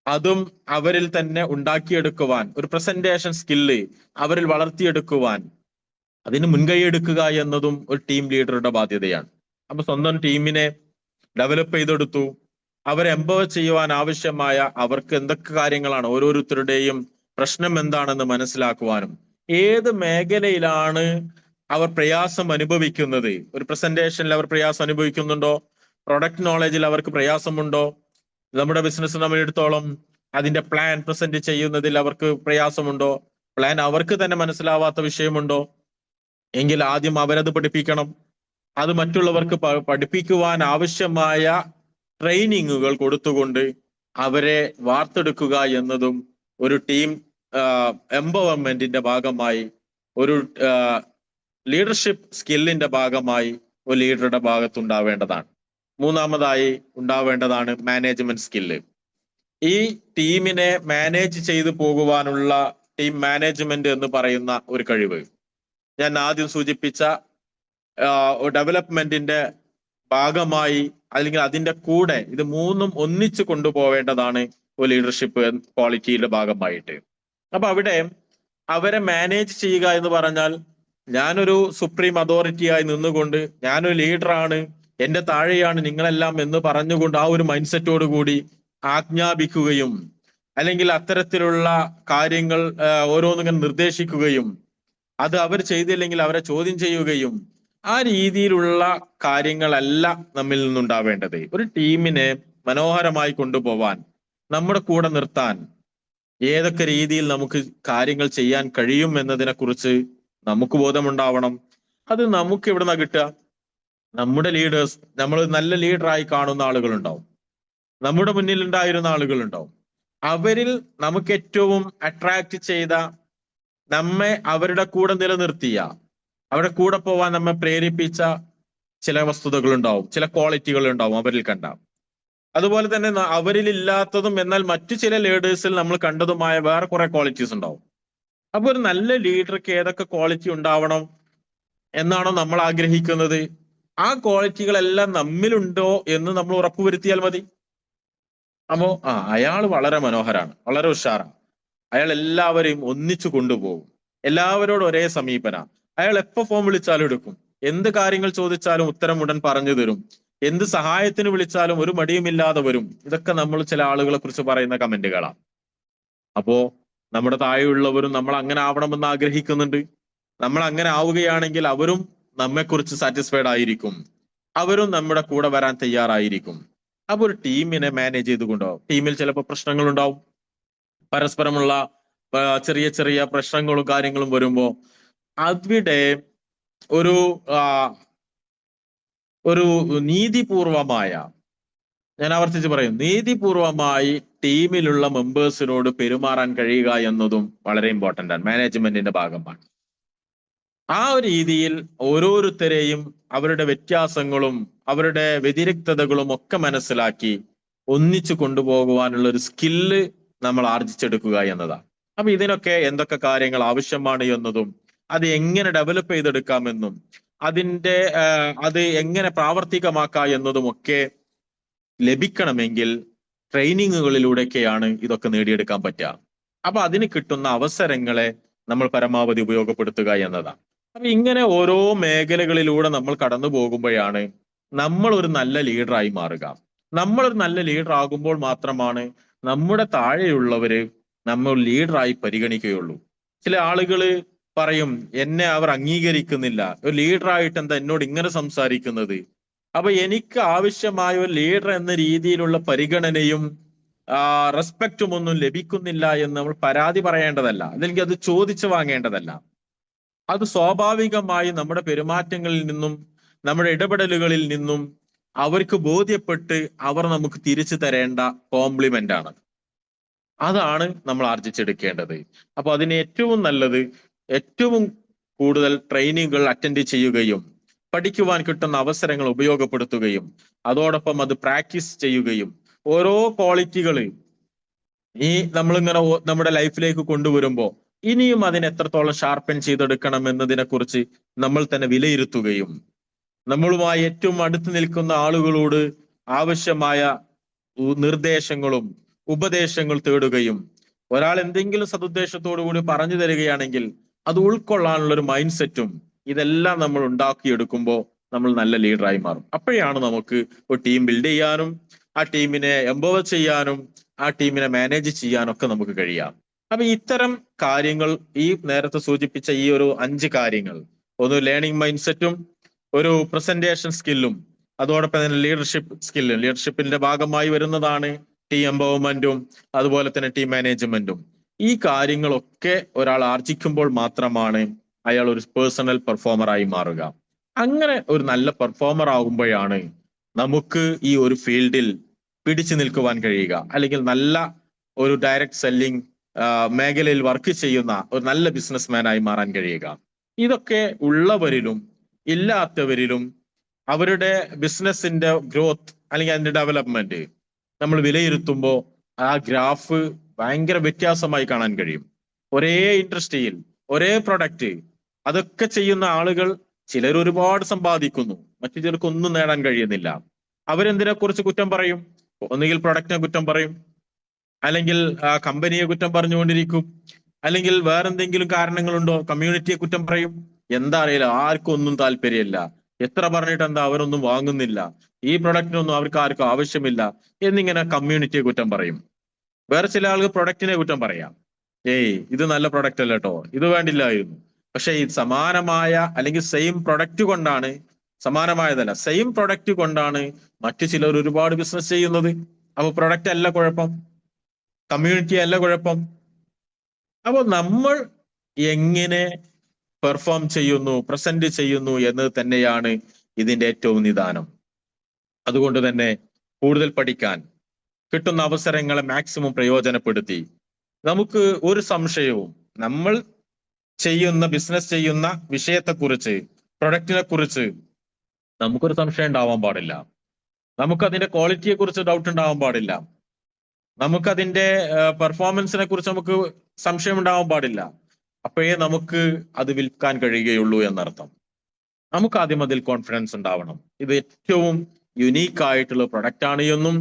അതും അവരിൽ തന്നെ ഉണ്ടാക്കിയെടുക്കുവാൻ, ഒരു പ്രസന്റേഷൻ സ്കില്ല് അവരിൽ വളർത്തിയെടുക്കുവാൻ അതിന് മുൻകൈ എടുക്കുക എന്നതും ഒരു ടീം ലീഡറുടെ ബാധ്യതയാണ്. അപ്പൊ സ്വന്തം ടീമിനെ ഡെവലപ്പ് ചെയ്തെടുത്തു, അവരെ എംപവർ ചെയ്യുവാൻ ആവശ്യമായ, അവർക്ക് എന്തൊക്കെ കാര്യങ്ങളാണ്, ഓരോരുത്തരുടെയും പ്രശ്നം എന്താണെന്ന് മനസ്സിലാക്കുവാനും, ഏത് മേഖലയിലാണ് അവർ പ്രയാസം അനുഭവിക്കുന്നത്, ഒരു പ്രസന്റേഷനിൽ അവർ പ്രയാസം അനുഭവിക്കുന്നുണ്ടോ, പ്രൊഡക്റ്റ് നോളജിൽ അവർക്ക് പ്രയാസമുണ്ടോ, നമ്മുടെ ബിസിനസ് നമ്മൾ എടുത്തോളം അതിന്റെ പ്ലാൻ പ്രസന്റ് ചെയ്യുന്നതിൽ അവർക്ക് പ്രയാസമുണ്ടോ, പ്ലാൻ അവർക്ക് തന്നെ മനസ്സിലാവാത്ത വിഷയമുണ്ടോ, എങ്കിൽ ആദ്യം അവരത് പഠിപ്പിക്കണം. അത് മറ്റുള്ളവർക്ക് പഠിപ്പിക്കുവാൻ ആവശ്യമായ ട്രെയിനിങ്ങുകൾ കൊടുത്തുകൊണ്ട് അവരെ വാർത്തെടുക്കുക എന്നതും ഒരു ടീം എംപവർമെന്റിന്റെ ഭാഗമായി, ഒരു ലീഡർഷിപ്പ് സ്കില്ലിന്റെ ഭാഗമായി ഒരു ലീഡറുടെ ഭാഗത്തുണ്ടാവേണ്ടതാണ്. മൂന്നാമതായി ഉണ്ടാവേണ്ടതാണ് മാനേജ്മെന്റ് സ്കില്ല്. ഈ ടീമിനെ മാനേജ് ചെയ്തു പോകുവാനുള്ള ടീം മാനേജ്മെന്റ് എന്ന് പറയുന്ന ഒരു കഴിവ്, ഞാൻ ആദ്യം സൂചിപ്പിച്ച ഡെവലപ്മെന്റിന്റെ ഭാഗമായി അല്ലെങ്കിൽ അതിന്റെ കൂടെ ഇത് മൂന്നും ഒന്നിച്ചു കൊണ്ടുപോവേണ്ടതാണ് ഒരു ലീഡർഷിപ്പ് ക്വാളിറ്റിയുടെ ഭാഗമായിട്ട്. അപ്പൊ അവിടെ അവരെ മാനേജ് ചെയ്യുക എന്ന് പറഞ്ഞാൽ, ഞാനൊരു സുപ്രീം അതോറിറ്റിയായി നിന്നുകൊണ്ട് ഞാനൊരു ലീഡറാണ്, എന്റെ താഴെയാണ് നിങ്ങളെല്ലാം എന്ന് പറഞ്ഞുകൊണ്ട് ആ ഒരു മൈൻഡ് സെറ്റോട് കൂടി ആജ്ഞാപിക്കുകയും അല്ലെങ്കിൽ അത്തരത്തിലുള്ള കാര്യങ്ങൾ ഓരോന്നിങ്ങനെ നിർദ്ദേശിക്കുകയും അത് അവർ ചെയ്തില്ലെങ്കിൽ അവരെ ചോദ്യം ചെയ്യുകയും ആ രീതിയിലുള്ള കാര്യങ്ങളല്ല നമ്മിൽ നിന്നുണ്ടാവേണ്ടത്. ഒരു ടീമിനെ മനോഹരമായി കൊണ്ടുപോവാൻ, നമ്മുടെ കൂടെ നിർത്താൻ ഏതൊക്കെ രീതിയിൽ നമുക്ക് കാര്യങ്ങൾ ചെയ്യാൻ കഴിയും എന്നതിനെ കുറിച്ച് നമുക്ക് ബോധമുണ്ടാവണം. അത് നമുക്ക് എവിടുന്നാ കിട്ടുക? നമ്മുടെ ലീഡേഴ്സ്, നമ്മൾ നല്ല ലീഡറായി കാണുന്ന ആളുകളുണ്ടാവും, നമ്മുടെ മുന്നിൽ ഉണ്ടായിരുന്ന ആളുകളുണ്ടാവും. അവരിൽ നമുക്ക് ഏറ്റവും അട്രാക്ട് ചെയ്ത, നമ്മെ അവരുടെ കൂടെ നിലനിർത്തിയ, അവരുടെ കൂടെ പോവാൻ നമ്മെ പ്രേരിപ്പിച്ച ചില വസ്തുതകൾ ഉണ്ടാവും, ചില ക്വാളിറ്റികൾ ഉണ്ടാവും അവരിൽ കണ്ട. അതുപോലെ തന്നെ അവരിൽ ഇല്ലാത്തതും എന്നാൽ മറ്റു ചില ലീഡേഴ്സിൽ നമ്മൾ കണ്ടതുമായ വേറെ കുറെ ക്വാളിറ്റീസ് ഉണ്ടാവും. അപ്പൊ ഒരു നല്ല ലീഡർക്ക് ഏതൊക്കെ ക്വാളിറ്റി ഉണ്ടാവണം എന്നാണോ നമ്മൾ ആഗ്രഹിക്കുന്നത്, ആ ക്വാളിറ്റികളെല്ലാം നമ്മിലുണ്ടോ എന്ന് നമ്മൾ ഉറപ്പുവരുത്തിയാൽ മതി. അപ്പോ അയാൾ വളരെ മനോഹരാണ്, വളരെ ഉഷാറാണ്, അയാൾ എല്ലാവരെയും ഒന്നിച്ചു കൊണ്ടുപോകും, എല്ലാവരോടും ഒരേ സമീപന, അയാൾ എപ്പോ ഫോൺ വിളിച്ചാലും എടുക്കും, എന്ത് കാര്യങ്ങൾ ചോദിച്ചാലും ഉത്തരം ഉടൻ പറഞ്ഞു തരും, എന്ത് സഹായത്തിന് വിളിച്ചാലും ഒരു മടിയുമില്ലാതെ വരും. ഇതൊക്കെ നമ്മൾ ചില ആളുകളെ കുറിച്ച് പറയുന്ന കമന്റുകളാണ്. അപ്പോ നമ്മുടെ താഴെയുള്ളവരും നമ്മൾ അങ്ങനെ ആവണമെന്ന് ആഗ്രഹിക്കുന്നുണ്ട്. നമ്മൾ അങ്ങനെ ആവുകയാണെങ്കിൽ അവരും നമ്മെക്കുറിച്ച് സാറ്റിസ്ഫൈഡ് ആയിരിക്കും, അവരും നമ്മുടെ കൂടെ വരാൻ തയ്യാറായിരിക്കും. അപ്പൊ ഒരു ടീമിനെ മാനേജ് ചെയ്തുകൊണ്ടോ, ടീമിൽ ചിലപ്പോൾ പ്രശ്നങ്ങൾ ഉണ്ടാവും, പരസ്പരമുള്ള ചെറിയ ചെറിയ പ്രശ്നങ്ങളും കാര്യങ്ങളും വരുമ്പോ അവിടെ ഒരു ഒരു നീതിപൂർവമായ, ഞാൻ ആവർത്തിച്ച് പറയും, നീതിപൂർവമായി ടീമിലുള്ള മെമ്പേഴ്സിനോട് പെരുമാറാൻ കഴിയുക എന്നതും വളരെ ഇമ്പോർട്ടന്റ് ആണ്, മാനേജ്മെന്റിന്റെ ഭാഗമാണ്. ആ ഒരു രീതിയിൽ ഓരോരുത്തരെയും അവരുടെ വ്യത്യാസങ്ങളും അവരുടെ വ്യതിരിക്തതകളും ഒക്കെ മനസ്സിലാക്കി ഒന്നിച്ചു കൊണ്ടുപോകുവാനുള്ള ഒരു സ്കില്ല് നമ്മൾ ആർജിച്ചെടുക്കുക എന്നതാണ്. അപ്പൊ ഇതിനൊക്കെ എന്തൊക്കെ കാര്യങ്ങൾ ആവശ്യമാണ് എന്നതും അത് എങ്ങനെ ഡെവലപ്പ് ചെയ്തെടുക്കാമെന്നും അത് എങ്ങനെ പ്രാവർത്തികമാക്കാം എന്നതും ഒക്കെ ലഭിക്കണമെങ്കിൽ ട്രെയിനിങ്ങുകളിലൂടെയൊക്കെയാണ് ഇതൊക്കെ നേടിയെടുക്കാൻ പറ്റുക. അപ്പൊ അതിന് കിട്ടുന്ന അവസരങ്ങളെ നമ്മൾ പരമാവധി ഉപയോഗപ്പെടുത്തുക എന്നതാണ്. അപ്പൊ ഇങ്ങനെ ഓരോ മേഖലകളിലൂടെ നമ്മൾ കടന്നു പോകുമ്പോഴാണ് നമ്മൾ ഒരു നല്ല ലീഡറായി മാറുക. നമ്മളൊരു നല്ല ലീഡർ ആകുമ്പോൾ മാത്രമാണ് നമ്മുടെ താഴെയുള്ളവര് നമ്മൾ ലീഡറായി പരിഗണിക്കുകയുള്ളൂ. ചില ആളുകള് പറയും, എന്നെ അവർ അംഗീകരിക്കുന്നില്ല, ഒരു ലീഡറായിട്ട് എന്താ എന്നോട് ഇങ്ങനെ സംസാരിക്കുന്നത്. അപ്പൊ എനിക്ക് ആവശ്യമായ ഒരു ലീഡർ എന്ന രീതിയിലുള്ള പരിഗണനയും റെസ്പെക്റ്റും ഒന്നും ലഭിക്കുന്നില്ല എന്ന് നമ്മൾ പരാതി പറയേണ്ടതല്ല, അല്ലെങ്കിൽ അത് ചോദിച്ചു വാങ്ങേണ്ടതല്ല. അത് സ്വാഭാവികമായി നമ്മുടെ പെരുമാറ്റങ്ങളിൽ നിന്നും നമ്മുടെ ഇടപെടലുകളിൽ നിന്നും അവർക്ക് ബോധ്യപ്പെട്ട് അവർ നമുക്ക് തിരിച്ചു തരേണ്ട കോംപ്ലിമെന്റ് ആണ്. അതാണ് നമ്മൾ ആർജിച്ചെടുക്കേണ്ടത്. അപ്പൊ അതിന് ഏറ്റവും നല്ലത് ഏറ്റവും കൂടുതൽ ട്രെയിനിങ്ങുകൾ അറ്റൻഡ് ചെയ്യുകയും പഠിക്കുവാൻ കിട്ടുന്ന അവസരങ്ങൾ ഉപയോഗപ്പെടുത്തുകയും അതോടൊപ്പം അത് പ്രാക്ടീസ് ചെയ്യുകയും ഓരോ ക്വാളിറ്റികൾ ഈ നമ്മളിങ്ങനെ നമ്മുടെ ലൈഫിലേക്ക് കൊണ്ടുവരുമ്പോൾ ഇനിയും അതിനെ എത്രത്തോളം ഷാർപ്പൻ ചെയ്തെടുക്കണം എന്നതിനെ കുറിച്ച് നമ്മൾ തന്നെ വിലയിരുത്തുകയും നമ്മളുമായി ഏറ്റവും അടുത്ത് നിൽക്കുന്ന ആളുകളോട് ആവശ്യമായ നിർദ്ദേശങ്ങളും ഉപദേശങ്ങൾ തേടുകയും ഒരാൾ എന്തെങ്കിലും സതുദ്ദേശത്തോടു കൂടി പറഞ്ഞു തരികയാണെങ്കിൽ അത് ഉൾക്കൊള്ളാനുള്ള ഒരു മൈൻഡ് സെറ്റും ഇതെല്ലാം നമ്മൾ ഉണ്ടാക്കിയെടുക്കുമ്പോൾ നമ്മൾ നല്ല ലീഡറായി മാറും. അപ്പോഴാണ് നമുക്ക് ഒരു ടീം ബിൽഡ് ചെയ്യാനും ആ ടീമിനെ എംപവർ ചെയ്യാനും ആ ടീമിനെ മാനേജ് ചെയ്യാനൊക്കെ നമുക്ക് കഴിയാം. അപ്പൊ ഇത്തരം കാര്യങ്ങൾ, ഈ നേരത്തെ സൂചിപ്പിച്ച ഈ ഒരു 5 കാര്യങ്ങൾ, ഒന്ന് ലേണിംഗ് മൈൻഡ് സെറ്റും ഒരു പ്രസന്റേഷൻ സ്കില്ലും അതോടൊപ്പം തന്നെ ലീഡർഷിപ്പ് സ്കില്ലും, ലീഡർഷിപ്പിന്റെ ഭാഗമായി വരുന്നതാണ് ടീം എംപവർമെന്റും അതുപോലെ തന്നെ ടീം മാനേജ്മെന്റും. ഈ കാര്യങ്ങളൊക്കെ ഒരാൾ ആർജിക്കുമ്പോൾ മാത്രമാണ് അയാൾ ഒരു പേഴ്സണൽ പെർഫോമറായി മാറുക. അങ്ങനെ ഒരു നല്ല പെർഫോമർ ആകുമ്പോഴാണ് നമുക്ക് ഈ ഒരു ഫീൽഡിൽ പിടിച്ചു നിൽക്കുവാൻ കഴിയുക, അല്ലെങ്കിൽ നല്ല ഒരു ഡയറക്റ്റ് സെല്ലിംഗ് മേഖലയിൽ വർക്ക് ചെയ്യുന്ന ഒരു നല്ല ബിസിനസ്മാനായി മാറാൻ കഴിയുക. ഇതൊക്കെ ഉള്ളവരിലും ഇല്ലാത്തവരിലും അവരുടെ ബിസിനസിന്റെ ഗ്രോത്ത് അല്ലെങ്കിൽ അതിന്റെ ഡെവലപ്മെന്റ് നമ്മൾ വിലയിരുത്തുമ്പോൾ ആ ഗ്രാഫ് ഭയങ്കര വ്യത്യാസമായി കാണാൻ കഴിയും. ഒരേ ഇൻഡസ്ട്രിയിൽ ഒരേ പ്രൊഡക്റ്റ് അതൊക്കെ ചെയ്യുന്ന ആളുകൾ ചിലർ ഒരുപാട് സമ്പാദിക്കുന്നു, മറ്റു ചിലർക്ക് ഒന്നും നേടാൻ കഴിയുന്നില്ല. അവരെന്തിനെ കുറിച്ച് കുറ്റം പറയും? ഒന്നുകിൽ പ്രൊഡക്റ്റിനെ കുറ്റം പറയും, അല്ലെങ്കിൽ കമ്പനിയെ കുറ്റം പറഞ്ഞുകൊണ്ടിരിക്കും, അല്ലെങ്കിൽ വേറെന്തെങ്കിലും കാരണങ്ങളുണ്ടോ കമ്മ്യൂണിറ്റിയെ കുറ്റം പറയും. എന്താ അറിയില്ല, ആർക്കും ഒന്നും താല്പര്യമില്ല. എത്ര പറഞ്ഞിട്ട് എന്താ, അവരൊന്നും വാങ്ങുന്നില്ല, ഈ പ്രൊഡക്റ്റിനൊന്നും അവർക്ക് ആർക്കും ആവശ്യമില്ല എന്നിങ്ങനെ കമ്മ്യൂണിറ്റിയെ കുറ്റം പറയും. വേറെ ചില ആളുകൾ പ്രൊഡക്റ്റിനെ കുറ്റം പറയാം. ഇത് നല്ല പ്രൊഡക്റ്റ് അല്ല കേട്ടോ, ഇത് വേണ്ടില്ലായിരുന്നു. പക്ഷെ ഈ സമാനമായ അല്ലെങ്കിൽ സെയിം പ്രൊഡക്റ്റ് കൊണ്ടാണ്, സമാനമായതല്ല സെയിം പ്രൊഡക്റ്റ് കൊണ്ടാണ് മറ്റു ചിലർ ഒരുപാട് ബിസിനസ് ചെയ്യുന്നത്. അപ്പൊ പ്രൊഡക്റ്റ് അല്ല കുഴപ്പം, കമ്മ്യൂണിറ്റി അല്ല കുഴപ്പം. അപ്പൊ നമ്മൾ എങ്ങനെ പെർഫോം ചെയ്യുന്നു, പ്രസന്റ് ചെയ്യുന്നു എന്ന് തന്നെയാണ് ഇതിന്റെ ഏറ്റവും നിദാനം. അതുകൊണ്ട് തന്നെ കൂടുതൽ പഠിക്കാൻ കിട്ടുന്ന അവസരങ്ങളെ മാക്സിമം പ്രയോജനപ്പെടുത്തി നമുക്ക് ഒരു സംശയവും നമ്മൾ ചെയ്യുന്ന ബിസിനസ് ചെയ്യുന്ന വിഷയത്തെക്കുറിച്ച്, പ്രൊഡക്റ്റിനെ കുറിച്ച് നമുക്കൊരു സംശയം ഉണ്ടാവാൻ പാടില്ല. നമുക്കതിന്റെ ക്വാളിറ്റിയെ കുറിച്ച് ഡൗട്ട് ഉണ്ടാവാൻ പാടില്ല. നമുക്കതിന്റെ പെർഫോമൻസിനെ കുറിച്ച് നമുക്ക് സംശയം ഉണ്ടാവാൻ പാടില്ല. അപ്പോഴേ നമുക്ക് അത് വിൽക്കാൻ കഴിയുകയുള്ളൂ എന്നർത്ഥം. നമുക്ക് ആദ്യം അതിൽ കോൺഫിഡൻസ് ഉണ്ടാവണം. ഇത് ഏറ്റവും യുണീക്ക് ആയിട്ടുള്ള പ്രൊഡക്റ്റ് ആണ് എന്നും,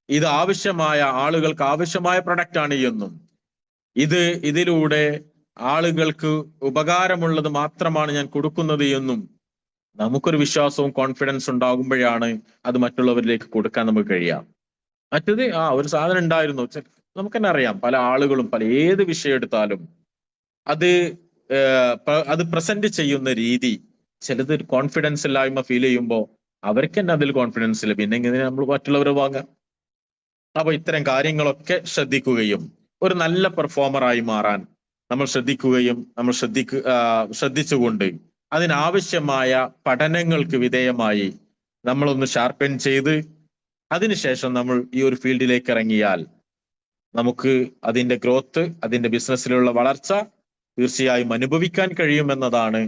ഇത് ആവശ്യമായ ആളുകൾക്ക് ആവശ്യമായ പ്രൊഡക്റ്റ് ആണ് എന്നും, ഇതിലൂടെ ആളുകൾക്ക് ഉപകാരമുള്ളത് മാത്രമാണ് ഞാൻ കൊടുക്കുന്നത് എന്നും നമുക്കൊരു വിശ്വാസവും കോൺഫിഡൻസ് ഉണ്ടാകുമ്പോഴാണ് അത് മറ്റുള്ളവരിലേക്ക് കൊടുക്കാൻ നമുക്ക് കഴിയാം. മറ്റത് ഒരു സാധനം ഉണ്ടായിരുന്നു, നമുക്ക് തന്നെ അറിയാം, പല ആളുകളും പല ഏത് വിഷയം എടുത്താലും അത് പ്രസന്റ് ചെയ്യുന്ന രീതി, ചിലത് കോൺഫിഡൻസ് ഇല്ലായ്മ ഫീൽ ചെയ്യുമ്പോൾ അവർക്ക് തന്നെ അതിൽ കോൺഫിഡൻസ് ഇല്ല, പിന്നെ എങ്ങനെ നമ്മൾ മറ്റുള്ളവരെ വാങ്ങാം? അപ്പൊ ഇത്തരം കാര്യങ്ങളൊക്കെ ശ്രദ്ധിക്കുകയും ഒരു നല്ല പെർഫോമറായി മാറാൻ നമ്മൾ ശ്രദ്ധിക്കുകയും ശ്രദ്ധിച്ചുകൊണ്ട് അതിനാവശ്യമായ പഠനങ്ങൾക്ക് വിധേയമായി നമ്മളൊന്ന് ഷാർപ്പൻ ചെയ്ത് അതിനുശേഷം നമ്മൾ ഈ ഒരു ഫീൽഡിലേക്ക് ഇറങ്ങിയാൽ നമുക്ക് അതിന്റെ ഗ്രോത്ത്, അതിന്റെ ബിസിനസ്സിലുള്ള വളർച്ച തീർച്ചയായും അനുഭവിക്കാൻ കഴിയുമെന്നതാണ്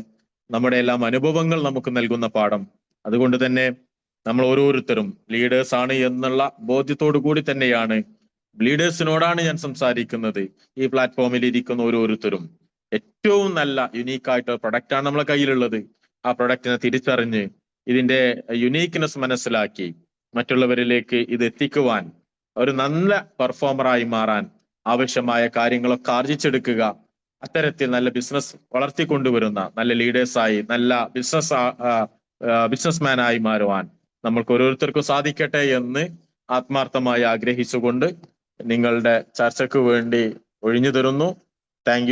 നമ്മുടെ എല്ലാം അനുഭവങ്ങൾ നമുക്ക് നൽകുന്ന പാഠം. അതുകൊണ്ട് തന്നെ നമ്മൾ ഓരോരുത്തരും ലീഡേഴ്സ് ആണ് എന്നുള്ള ബോധ്യത്തോടു കൂടി തന്നെയാണ്, ലീഡേഴ്സിനോടാണ് ഞാൻ സംസാരിക്കുന്നത്. ഈ പ്ലാറ്റ്ഫോമിൽ ഇരിക്കുന്ന ഓരോരുത്തരും ഏറ്റവും നല്ല യുണീക്കായിട്ട് പ്രൊഡക്റ്റ് ആണ് നമ്മളെ കയ്യിലുള്ളത്. ആ പ്രൊഡക്റ്റിനെ തിരിച്ചറിഞ്ഞ് ഇതിന്റെ യുണീക്ക്നെസ് മനസ്സിലാക്കി മറ്റുള്ളവരിലേക്ക് ഇത് എത്തിക്കുവാൻ, ഒരു നല്ല പെർഫോമറായി മാറാൻ ആവശ്യമായ കാര്യങ്ങളൊക്കെ ആർജിച്ചെടുക്കുക. അത്തരത്തിൽ നല്ല ബിസിനസ് വളർത്തിക്കൊണ്ടുവരുന്ന നല്ല ലീഡേഴ്സായി, നല്ല ബിസിനസ്മാനായി മാറുവാൻ നമ്മൾക്ക് ഓരോരുത്തർക്കും സാധിക്കട്ടെ എന്ന് ആത്മാർത്ഥമായി ആഗ്രഹിച്ചുകൊണ്ട് നിങ്ങളുടെ ചർച്ചയ്ക്ക് വേണ്ടി ഒഴിഞ്ഞു തരുന്നു. Thank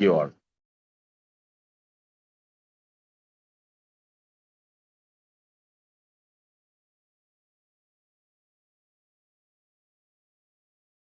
you all.